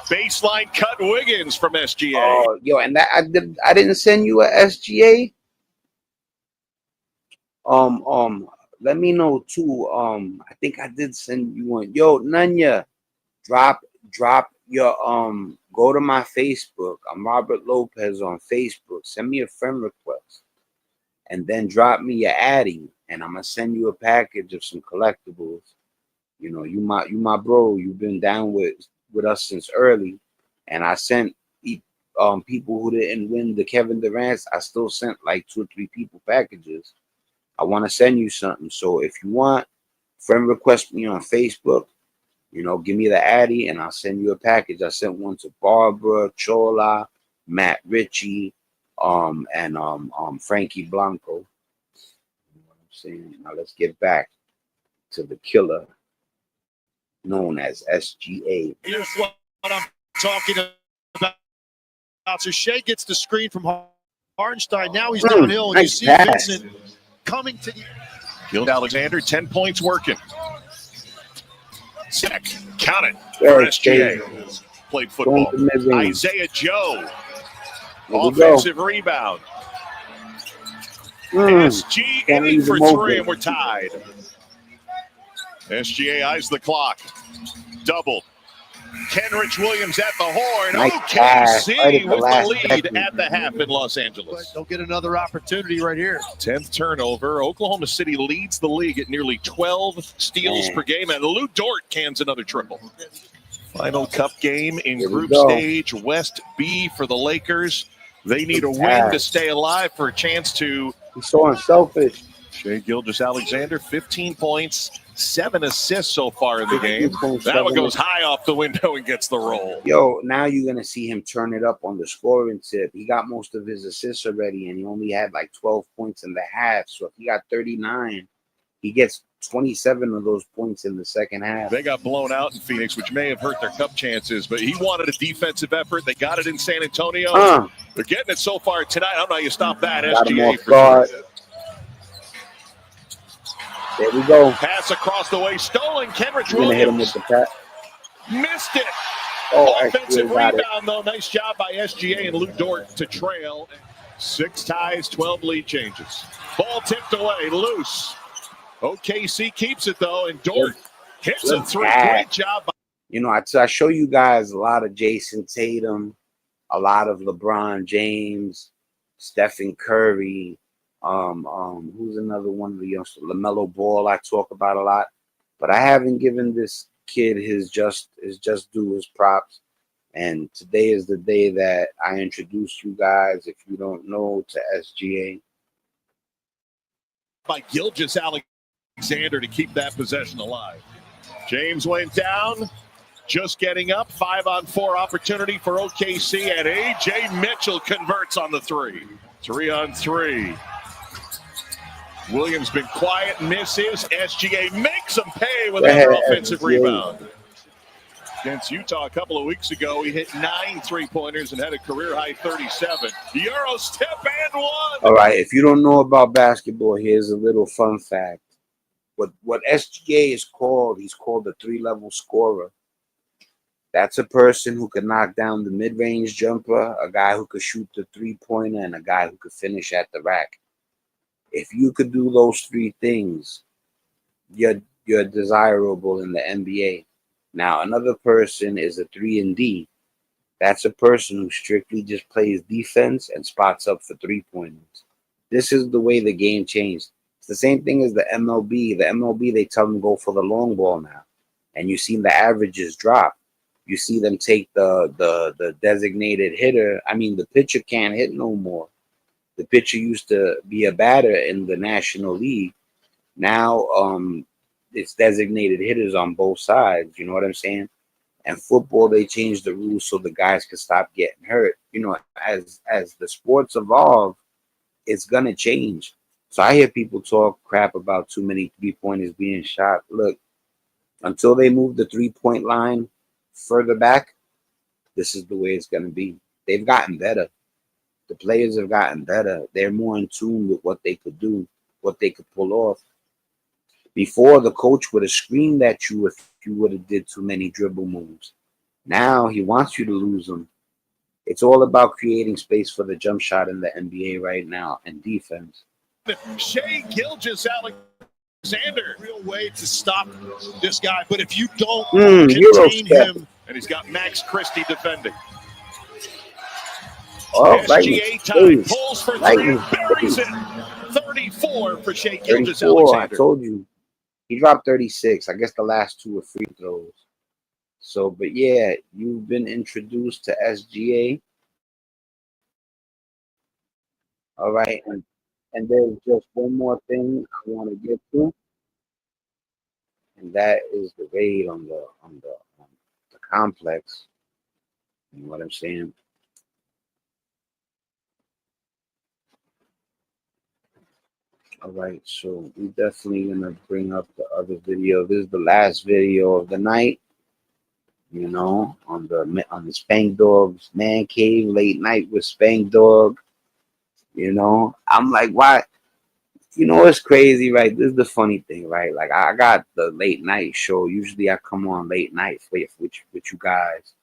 Baseline cut Wiggins from SGA. Oh, yo, and that I didn't send you a SGA. Let me know too. I think I did send you one. Yo, Nanya, drop your go to my Facebook. I'm Robert Lopez on Facebook. Send me a friend request, and then drop me your Addy, and I'm gonna send you a package of some collectibles. You know, you my bro. You've been down with us since early, and I sent people who didn't win the Kevin Durant's. I still sent like 2 or 3 people packages. I want to send you something. So if you want, friend request me on Facebook. You know, give me the Addy and I'll send you a package. I sent one to Barbara, Chola, Matt Ritchie, and Frankie Blanco. You know what I'm saying? Now let's get back to the killer known as SGA. Here's what I'm talking about. So Shai gets the screen from Hartenstein. Now he's downhill, and you see Vincent coming to the. Gilgeous Alexander, 10 points working. Sec, count it for SGA. Played football. Isaiah Joe, offensive rebound. SG aiming for 3, and we're tied. SGA eyes the clock. Double. Kenrich Williams at the horn. Nice pass, OKC right at the with the last lead second. at the half in Los Angeles. They'll get another opportunity right here. 10th turnover. Oklahoma City leads the league at nearly 12 steals per game, and Lou Dort cans another triple. Final cup game in group stage, West B for the Lakers. They need a win to stay alive for a chance to. He's so unselfish. Shai Gilgeous-Alexander, 15 points, 7 assists so far in the game. That one goes high off the window and gets the roll. Yo, now you're going to see him turn it up on the scoring tip. He got most of his assists already, and he only had like 12 points in the half. So if he got 39, he gets 27 of those points in the second half. They got blown out in Phoenix, which may have hurt their cup chances, but he wanted a defensive effort. They got it in San Antonio. They're getting it so far tonight. I don't know how you stop that. Got him SGA off for guard. sure. There we go. Pass across the way, stolen. Kenrich We're going to hit him Williams with the pass. missed it. Oh, Offensive got it. rebound, though. Nice job by SGA and Lou Dort to trail. 6 ties, 12 lead changes. Ball tipped away, loose. OKC keeps it, though, and Dort hits a three. Great job. You know, I show you guys a lot of Jason Tatum, a lot of LeBron James, Stephen Curry, who's another one of the youngsters? LaMelo Ball I talk about a lot. But I haven't given this kid his just due, his props. And today is the day that I introduce you guys, if you don't know, to SGA. By Gilgeous-Alexander to keep that possession alive. James went down, just getting up. 5-on-4 opportunity for OKC, and A.J. Mitchell converts on the 3. 3-on-3. Williams been quiet, misses. SGA makes him pay with another offensive rebound. Against Utah a couple of weeks ago, he hit 9 three-pointers and had a career-high 37. Euro step and 1. All right, if you don't know about basketball, here's a little fun fact. What SGA is called, he's called a 3-level scorer. That's a person who can knock down the mid-range jumper, a guy who could shoot the three-pointer, and a guy who could finish at the rack. If you could do those 3 things, you're desirable in the NBA. Now, another person is a 3-and-D. That's a person who strictly just plays defense and spots up for three-pointers. This is the way the game changed. It's the same thing as the MLB. The MLB, they tell them go for the long ball now. And you see the averages drop. You see them take the designated hitter. I mean, the pitcher can't hit no more. The pitcher used to be a batter in the National League. Now, it's designated hitters on both sides. You know what I'm saying? And football, they changed the rules so the guys could stop getting hurt. You know, as the sports evolve, it's gonna change. So I hear people talk crap about too many three-pointers being shot. Look, until they move the three-point line further back, this is the way it's gonna be. They've gotten better. The players have gotten better. They're more in tune with what they could do, what they could pull off. Before, the coach would have screamed at you if you would have did too many dribble moves. Now he wants you to lose them. It's all about creating space for the jump shot in the NBA right now and defense. Shai Gilgeous-Alexander. Real way to stop this guy, but if you don't contain him, and he's got Max Christie defending. Oh, SGA time, pulls for 3, buries it. 34 for Shai 34, I Gilgeous-Alexander. told you. He dropped 36. I guess the last 2 were free throws. So, but yeah, you've been introduced to SGA. All right, and there's just one more thing I want to get to, and that is the raid on the complex. You know what I'm saying? All right, so we definitely gonna bring up the other video. This is the last video of the night. You know, on the Spankdog's Mancave late night with Spankdog. You know, I'm like, why? You know, it's crazy, right? This is the funny thing, right? Like, I got the late night show. Usually, I come on late night with you guys.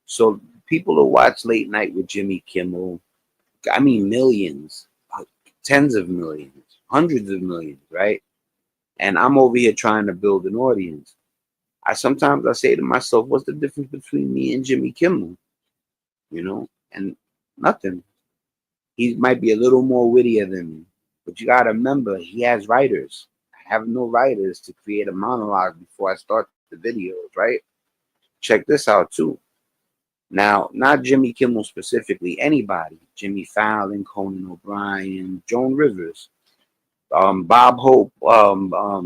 So people who watch late night with Jimmy Kimmel, I mean, millions, tens of millions, hundreds of millions, right? And I'm over here trying to build an audience. sometimes I say to myself, what's the difference between me and Jimmy Kimmel? You know, and nothing. He might be a little more wittier than me, but you gotta remember he has writers. I have no writers to create a monologue before I start the videos, right? Check this out too. Now, not Jimmy Kimmel specifically, anybody. Jimmy Fallon, Conan O'Brien, Joan Rivers, Bob Hope,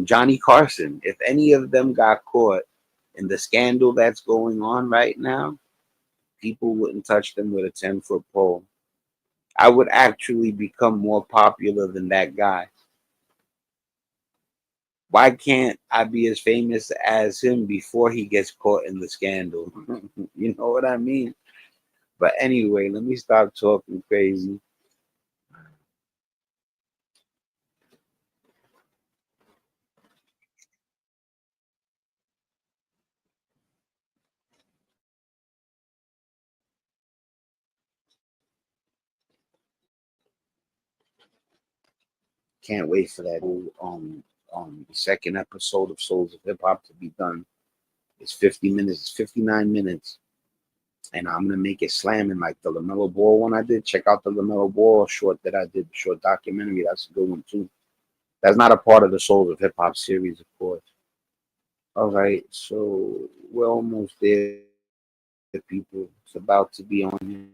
Johnny Carson. If any of them got caught in the scandal that's going on right now, people wouldn't touch them with a 10-foot pole. I would actually become more popular than that guy. Why can't I be as famous as him before he gets caught in the scandal? You know what I mean? But anyway, let me stop talking crazy. Can't wait for that the second episode of Souls of Hip Hop to be done. It's 50 minutes, it's 59 minutes. And I'm gonna make it slamming like the LaMelo Ball one I did. Check out the LaMelo Ball short that I did, the short documentary. That's a good one too. That's not a part of the Souls of Hip Hop series, of course. All right, so we're almost there, people. It's about to be on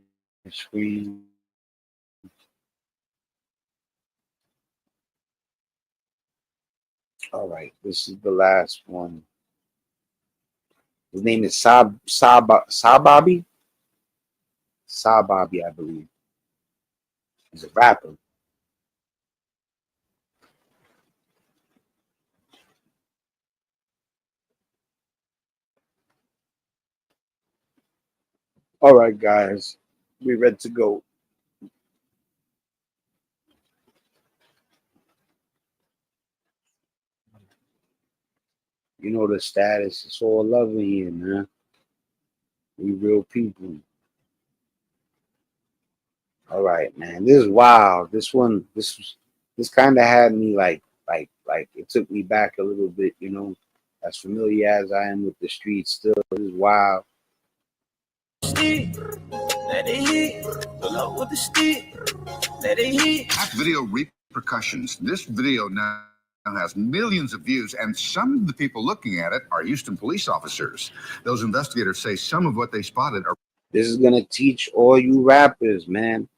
your screen. All right, this is the last one. His name is Sababi, I believe. He's a rapper. All right, guys, we're ready to go. You know the status. It's all love in here, man. We real people. All right, man. This is wild. This kind of had me like it took me back a little bit, you know. As familiar as I am with the streets, still this is wild. Video repercussions. This video now has millions of views, and some of the people looking at it are Houston police officers. Those investigators say some of what they spotted are. This is gonna teach all you rappers, man.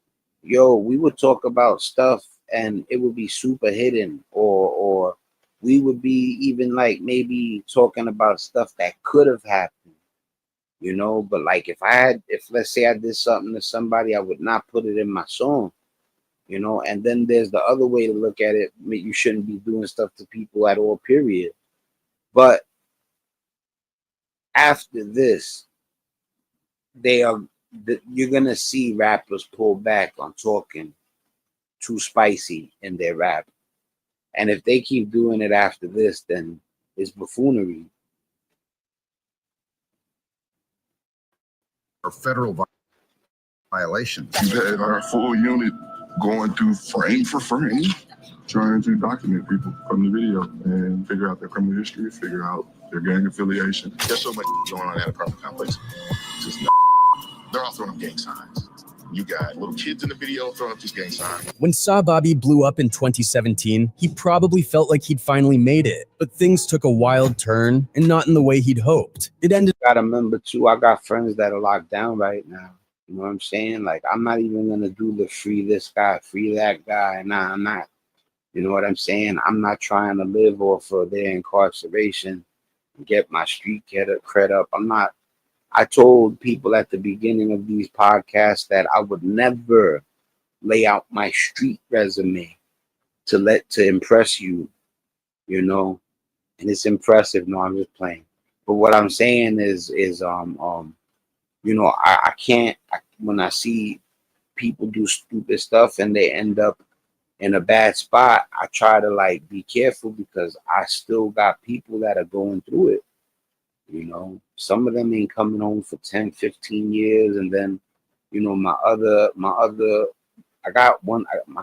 Yo, we would talk about stuff and it would be super hidden, or we would be even like maybe talking about stuff that could have happened, you know. But like if let's say I did something to somebody, I would not put it in my song, you know. And then there's the other way to look at it. You shouldn't be doing stuff to people at all, period. But after this, you're gonna see rappers pull back on talking too spicy in their rap. And if they keep doing it after this, then it's buffoonery. Or federal violations. That our full unit going through frame for frame, trying to document people from the video and figure out their criminal history, figure out their gang affiliation. There's so much going on in that apartment complex. Just they're all throwing up gang signs. You got little kids in the video throwing up these gang signs. When Sababi blew up in 2017, he probably felt like he'd finally made it, but things took a wild turn and not in the way he'd hoped. It ended. Gotta remember too, I got friends that are locked down right now. You know what I'm saying? Like, I'm not even gonna do the free this guy, free that guy. Nah, I'm not. You know what I'm saying? I'm not trying to live off of their incarceration and get my street cred up. I'm not. I told people at the beginning of these podcasts that I would never lay out my street resume to impress you, you know. And it's impressive. No, I'm just playing. But what I'm saying is you know, I can't, when I see people do stupid stuff and they end up in a bad spot, I try to like be careful because I still got people that are going through it. You know, some of them ain't coming home for 10, 15 years. And then, you know, my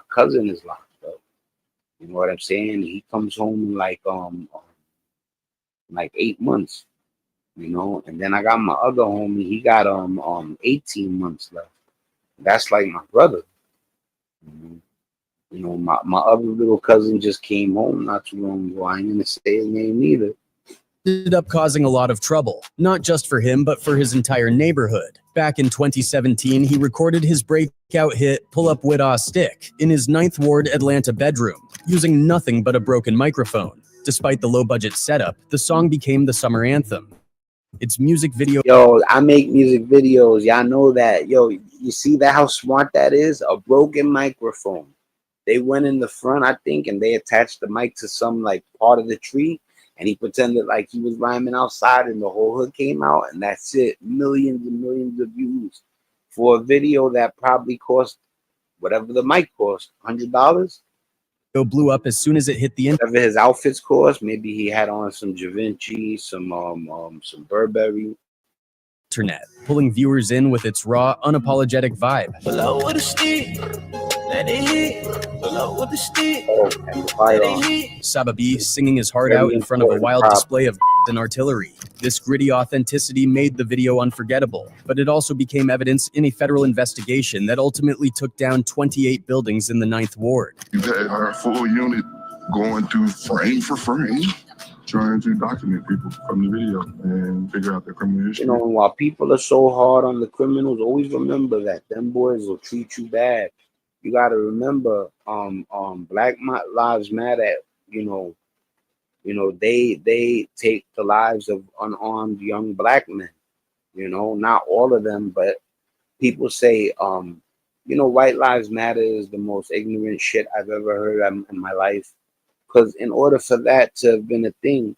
cousin is locked up. You know what I'm saying? He comes home in like 8 months. you know. And then I got my other homie. He got 18 months left. That's like my brother. You know, my other little cousin just came home not too long ago. I ain't gonna say his name either. Ended up causing a lot of trouble, not just for him, but for his entire neighborhood. Back in 2017, he recorded his breakout hit, Pull Up With a Stick, in his 9th Ward Atlanta bedroom, using nothing but a broken microphone. Despite the low-budget setup, the song became the summer anthem. Its music video... Yo, I make music videos. Y'all know that. Yo, you see that how smart that is? A broken microphone. They went in the front, I think, and they attached the mic to some like part of the tree, and he pretended like he was rhyming outside, and the whole hood came out, and that's it. Millions and millions of views for a video that probably cost whatever the mic cost, $100. Blew up as soon as it hit the whatever his outfits cost. Maybe he had on some Givenchy, some Burberry. Internet, pulling viewers in with its raw, unapologetic vibe. Below with a stick, let it hit. Below with the stick, Sababi singing his heart out in front of a wild display of and artillery. This gritty authenticity made the video unforgettable, but it also became evidence in a federal investigation that ultimately took down 28 buildings in the 9th Ward. You had our full unit going through frame for frame, trying to document people from the video and figure out their criminal history. You know, while people are so hard on the criminals, always remember that them boys will treat you bad. You got to remember, Black Lives Matter. You know, they take the lives of unarmed young black men. You know, not all of them, but people say, you know, white lives matter is the most ignorant shit I've ever heard in my life. Because in order for that to have been a thing,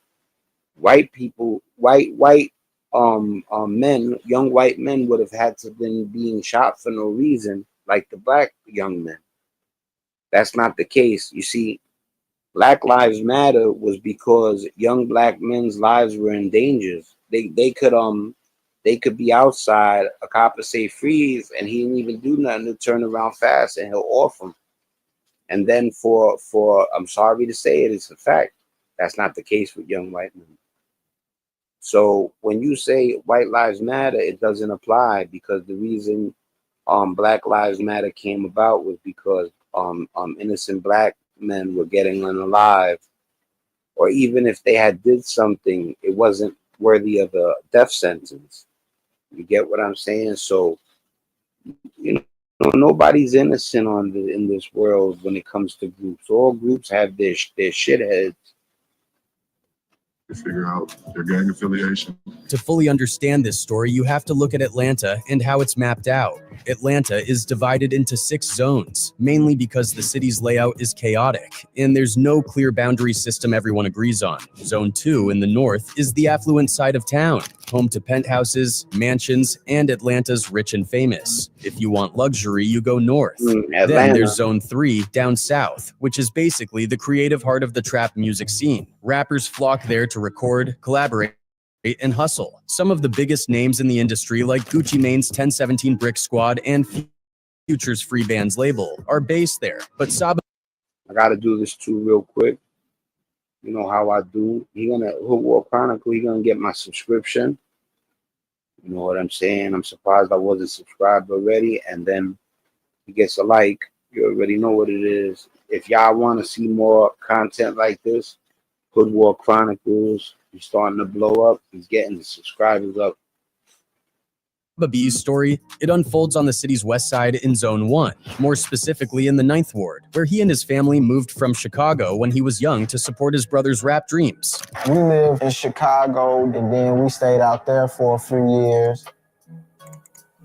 white people, men, young white men would have had to been being shot for no reason, like the black young men. That's not the case. You see, Black Lives Matter was because young black men's lives were in danger. They could be outside, a cop would say freeze, and he didn't even do nothing to turn around fast, and he'll off them. And then for I'm sorry to say it, it's a fact. That's not the case with young white men. So when you say white lives matter, it doesn't apply, because the reason Black Lives Matter came about was because innocent black men were getting unalive, or even if they had did something, it wasn't worthy of a death sentence. You get what I'm saying? So, you know, nobody's innocent in this world when it comes to groups. All groups have their shitheads. To figure out their gang affiliation. To fully understand this story, you have to look at Atlanta and how it's mapped out. Atlanta is divided into 6 zones, mainly because the city's layout is chaotic, and there's no clear boundary system everyone agrees on. Zone 2 in the north is the affluent side of town, home to penthouses, mansions, and Atlanta's rich and famous. If you want luxury, you go north. Then there's Zone 3 down south, which is basically the creative heart of the trap music scene. Rappers flock there to record, collaborate, and hustle. Some of the biggest names in the industry, like Gucci Mane's 1017 Brick Squad and Future's Free Bands label, are based there. But I gotta do this too real quick. You know how I do. Hood War Chronicle, he gonna get my subscription. You know what I'm saying? I'm surprised I wasn't subscribed already. And then he gets a like. You already know what it is. If y'all want to see more content like this, Hood War Chronicles, he's starting to blow up. He's getting the subscribers up. Babi's story, it unfolds on the city's west side in Zone 1, more specifically in the 9th Ward, where he and his family moved from Chicago when he was young to support his brother's rap dreams. We lived in Chicago, and then we stayed out there for a few years.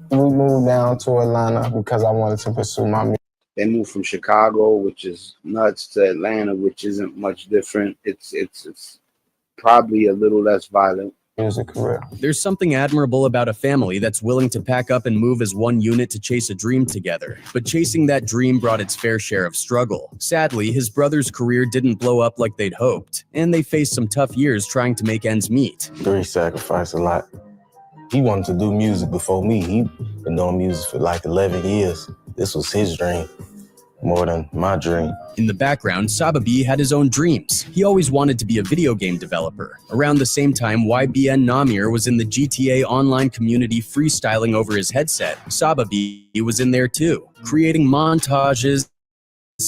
We moved down to Atlanta because I wanted to pursue my music. They moved from Chicago, which is nuts, to Atlanta, which isn't much different. It's probably a little less violent. Music career. There's something admirable about a family that's willing to pack up and move as one unit to chase a dream together. But chasing that dream brought its fair share of struggle. Sadly, his brother's career didn't blow up like they'd hoped, and they faced some tough years trying to make ends meet. He sacrificed a lot. He wanted to do music before me. He'd been doing music for like 11 years. This was his dream more than my dream. In the background, Sababi had his own dreams. He always wanted to be a video game developer. Around the same time, YBN Namir was in the GTA online community freestyling over his headset. Sababi was in there too, creating montages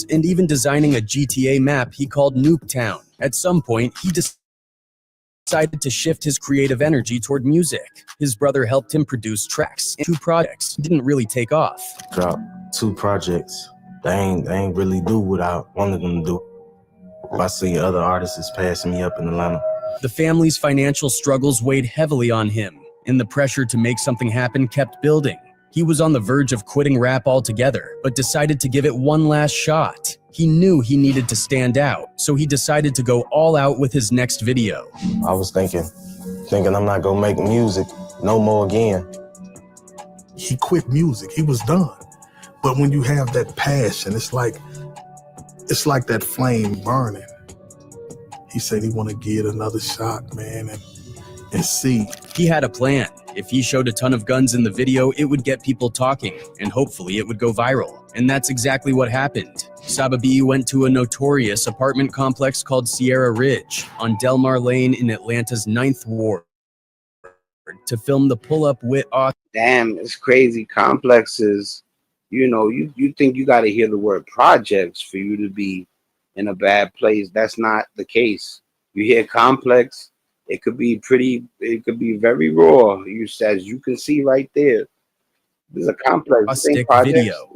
and even designing a GTA map he called Nuketown. At some point, he decided to shift his creative energy toward music. His brother helped him produce tracks. 2 projects didn't really take off. Dropped 2 projects. They ain't really do what I wanted them to do. I see other artists passing me up in Atlanta. The family's financial struggles weighed heavily on him, and the pressure to make something happen kept building. He was on the verge of quitting rap altogether, but decided to give it one last shot. He knew he needed to stand out, so he decided to go all out with his next video. I was thinking I'm not gonna make music no more again. He quit music, he was done. But when you have that passion, it's like that flame burning. He said he want to get another shot, man, and see. He had a plan. If he showed a ton of guns in the video, it would get people talking, and hopefully it would go viral. And that's exactly what happened. Sababi went to a notorious apartment complex called Sierra Ridge on Del Mar Lane in Atlanta's 9th Ward to film the pull-up with Damn, it's crazy. Complexes, you know, you think you got to hear the word projects for you to be in a bad place. That's not the case. You hear complex, it could be very raw. As you can see right there, there's a complex video.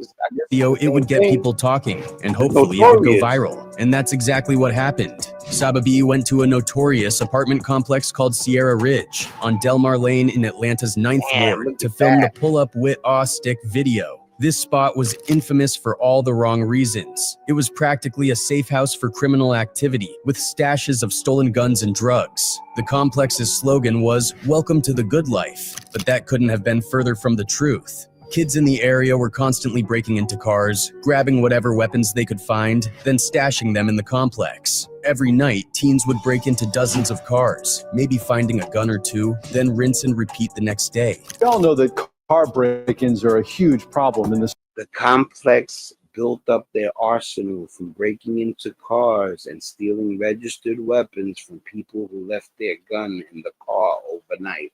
It would get people talking, and hopefully it would go viral. And that's exactly what happened. Sababi went to a notorious apartment complex called Sierra Ridge on Del Mar Lane in Atlanta's 9th Ward to film the pull-up with stick video. This spot was infamous for all the wrong reasons. It was practically a safe house for criminal activity, with stashes of stolen guns and drugs. The complex's slogan was, "Welcome to the good life," but that couldn't have been further from the truth. Kids in the area were constantly breaking into cars, grabbing whatever weapons they could find, then stashing them in the complex. Every night, teens would break into dozens of cars, maybe finding a gun or two, then rinse and repeat the next day. We all know that car break-ins are a huge problem in this. The complex built up their arsenal from breaking into cars and stealing registered weapons from people who left their gun in the car overnight.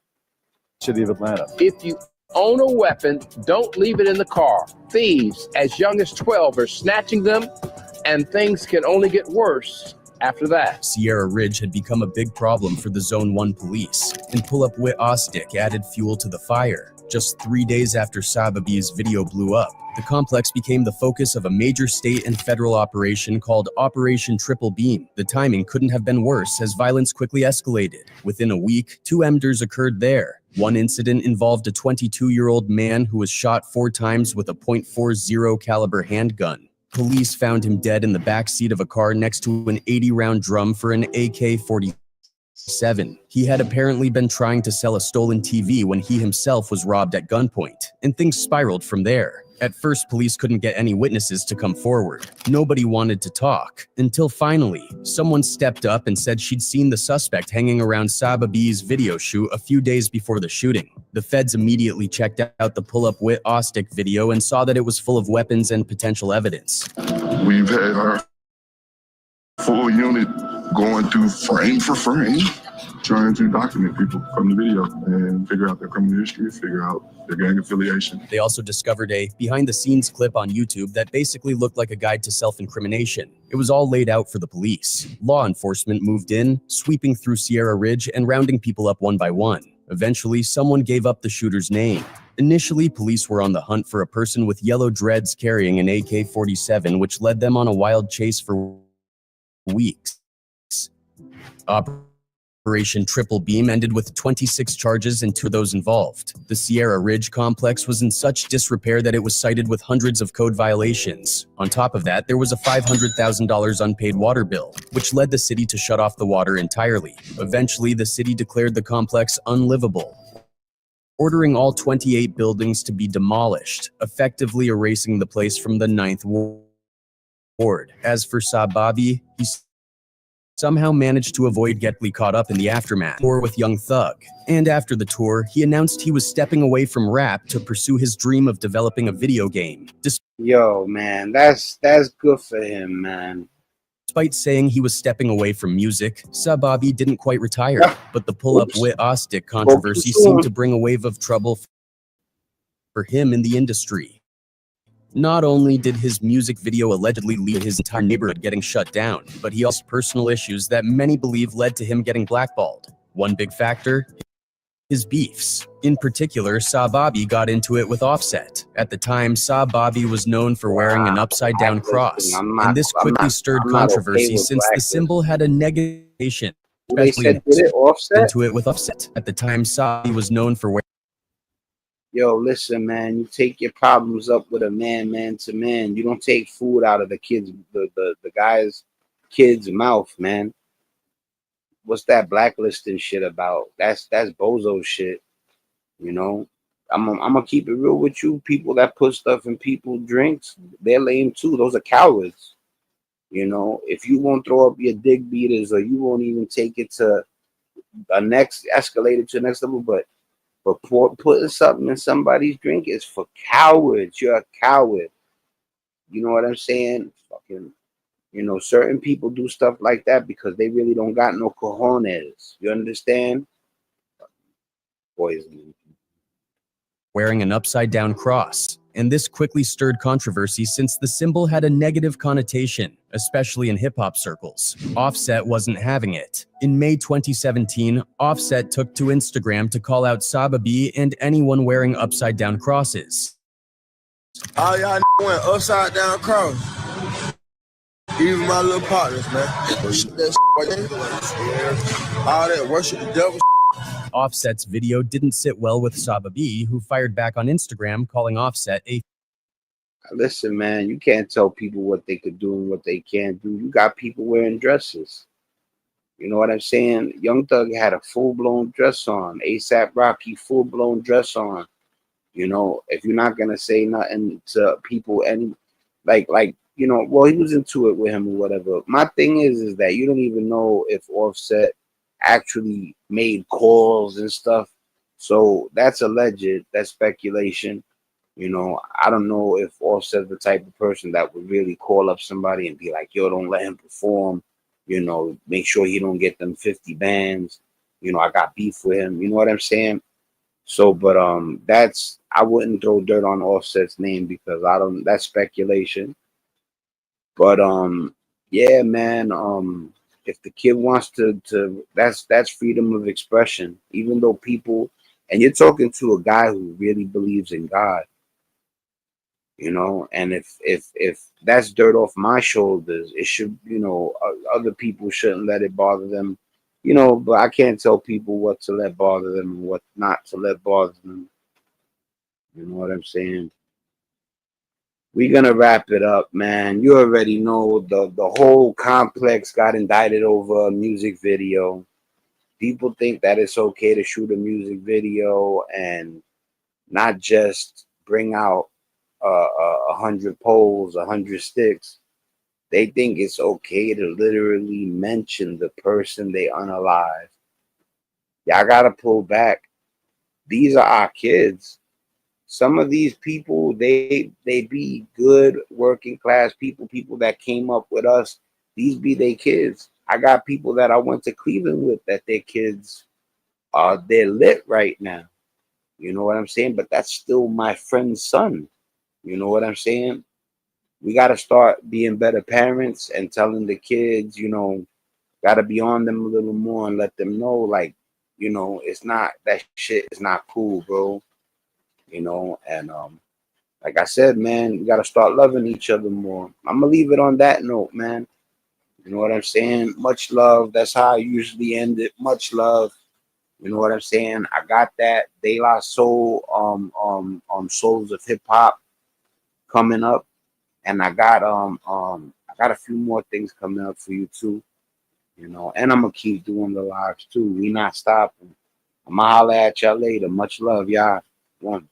City of Atlanta. If you own a weapon, don't leave it in the car. Thieves as young as 12 are snatching them, and things can only get worse after that. Sierra Ridge had become a big problem for the Zone 1 police, and pull-up with stick added fuel to the fire. Just 3 days after Sababi's video blew up, the complex became the focus of a major state and federal operation called Operation Triple Beam. The timing couldn't have been worse as violence quickly escalated. Within a week, 2 murders occurred there. One incident involved a 22-year-old man who was shot 4 times with a .40 caliber handgun. Police found him dead in the back seat of a car next to an 80-round drum for an AK-47. He had apparently been trying to sell a stolen TV when he himself was robbed at gunpoint, and things spiraled from there. At first, police couldn't get any witnesses to come forward. Nobody wanted to talk, until finally, someone stepped up and said she'd seen the suspect hanging around Sababi's video shoot a few days before the shooting. The feds immediately checked out the pull-up with stick video and saw that it was full of weapons and potential evidence. We've had our full unit going through frame for frame, trying to document people from the video and figure out their criminal history, figure out their gang affiliation. They also discovered a behind-the-scenes clip on YouTube that basically looked like a guide to self-incrimination. It was all laid out for the police. Law enforcement moved in, sweeping through Sierra Ridge and rounding people up one by one. Eventually, someone gave up the shooter's name. Initially, police were on the hunt for a person with yellow dreads carrying an AK-47, which led them on a wild chase for weeks. Operation Triple Beam ended with 26 charges and 2 of those involved. The Sierra Ridge complex was in such disrepair that it was cited with hundreds of code violations. On top of that, there was a $500,000 unpaid water bill, which led the city to shut off the water entirely. Eventually, the city declared the complex unlivable, ordering all 28 buildings to be demolished, effectively erasing the place from the 9th Ward. As for Sababi, he somehow managed to avoid getting caught up in the aftermath tour with Young Thug. And after the tour, he announced he was stepping away from rap to pursue his dream of developing a video game. Yo, man, that's good for him, man. Despite saying he was stepping away from music, Sababi didn't quite retire, but the pull-up with Ostic controversy seemed to bring a wave of trouble for him in the industry. Not only did his music video allegedly lead to his entire neighborhood getting shut down, but he also had personal issues that many believe led to him getting blackballed. One big factor, his beefs. In particular, Sababi got into it with Offset. At the time, Sababi was known for wearing an upside-down cross, and this quickly stirred controversy since the symbol had a negation. They said did it Offset? Into it with Offset. At the time, Sababi was known for wearing. Yo, listen, man, you take your problems up with a man to man. You don't take food out of the kids, the guy's kid's mouth, man. What's that blacklisting shit about? That's bozo shit. You know, I'm gonna keep it real with you. People that put stuff in people's drinks, they're lame too. Those are cowards. You know, if you won't throw up your dick beaters or you won't even take it to a next escalated to the next level, but putting something in somebody's drink is for cowards. You're a coward. You know what I'm saying? Fucking, you know, certain people do stuff like that because they really don't got no cojones. You understand? Poison. Wearing an upside-down cross, and this quickly stirred controversy since the symbol had a negative connotation, especially in hip-hop circles. Offset wasn't having it. In May 2017, Offset took to Instagram to call out Sababi and anyone wearing upside-down crosses. All y'all went upside-down cross. Even my little partners, man. All that worship the devil. Offset's video didn't sit well with Sababi, who fired back on Instagram, calling Offset a... Listen, man, you can't tell people what they could do and what they can't do. You got people wearing dresses. You know what I'm saying? Young Thug had a full-blown dress on. A$AP Rocky, full-blown dress on. You know, if you're not going to say nothing to people, like, you know, well, he was into it with him or whatever. My thing is that you don't even know if Offset actually made calls and stuff. So that's alleged. That's speculation. You know, I don't know if Offset's the type of person that would really call up somebody and be like, yo, don't let him perform. You know, make sure he don't get them 50 bands. You know, I got beef with him. You know what I'm saying? So, but that's, I wouldn't throw dirt on Offset's name because that's speculation. But yeah, man, if the kid wants to that's freedom of expression, even though people, and you're talking to a guy who really believes in God, you know, and if that's dirt off my shoulders, it should, you know, other people shouldn't let it bother them, you know, but I can't tell people what to let bother them and what not to let bother them. You know what I'm saying? We're gonna wrap it up, man. You already know the whole complex got indicted over a music video. People think that it's okay to shoot a music video and not just bring out 100 poles, 100 sticks. They think it's okay to literally mention the person they unalive. Y'all gotta pull back. These are our kids. Some of these people, they be good working class people that came up with us. These be their kids. I got people that I went to Cleveland with that their kids they're lit right now. You know what I'm saying? But that's still my friend's son. You know what I'm saying? We got to start being better parents and telling the kids, you know, got to be on them a little more and let them know, like, you know, it's not, that shit is not cool, bro. You know, and like I said, man, we got to start loving each other more. I'm going to leave it on that note, man. You know what I'm saying? Much love. That's how I usually end it. Much love. You know what I'm saying? I got that De La Soul, Souls of Hip Hop coming up, and I got a few more things coming up for you too. You know, and I'm gonna keep doing the lives too. We not stopping. I'm gonna holler at y'all later. Much love, y'all. One.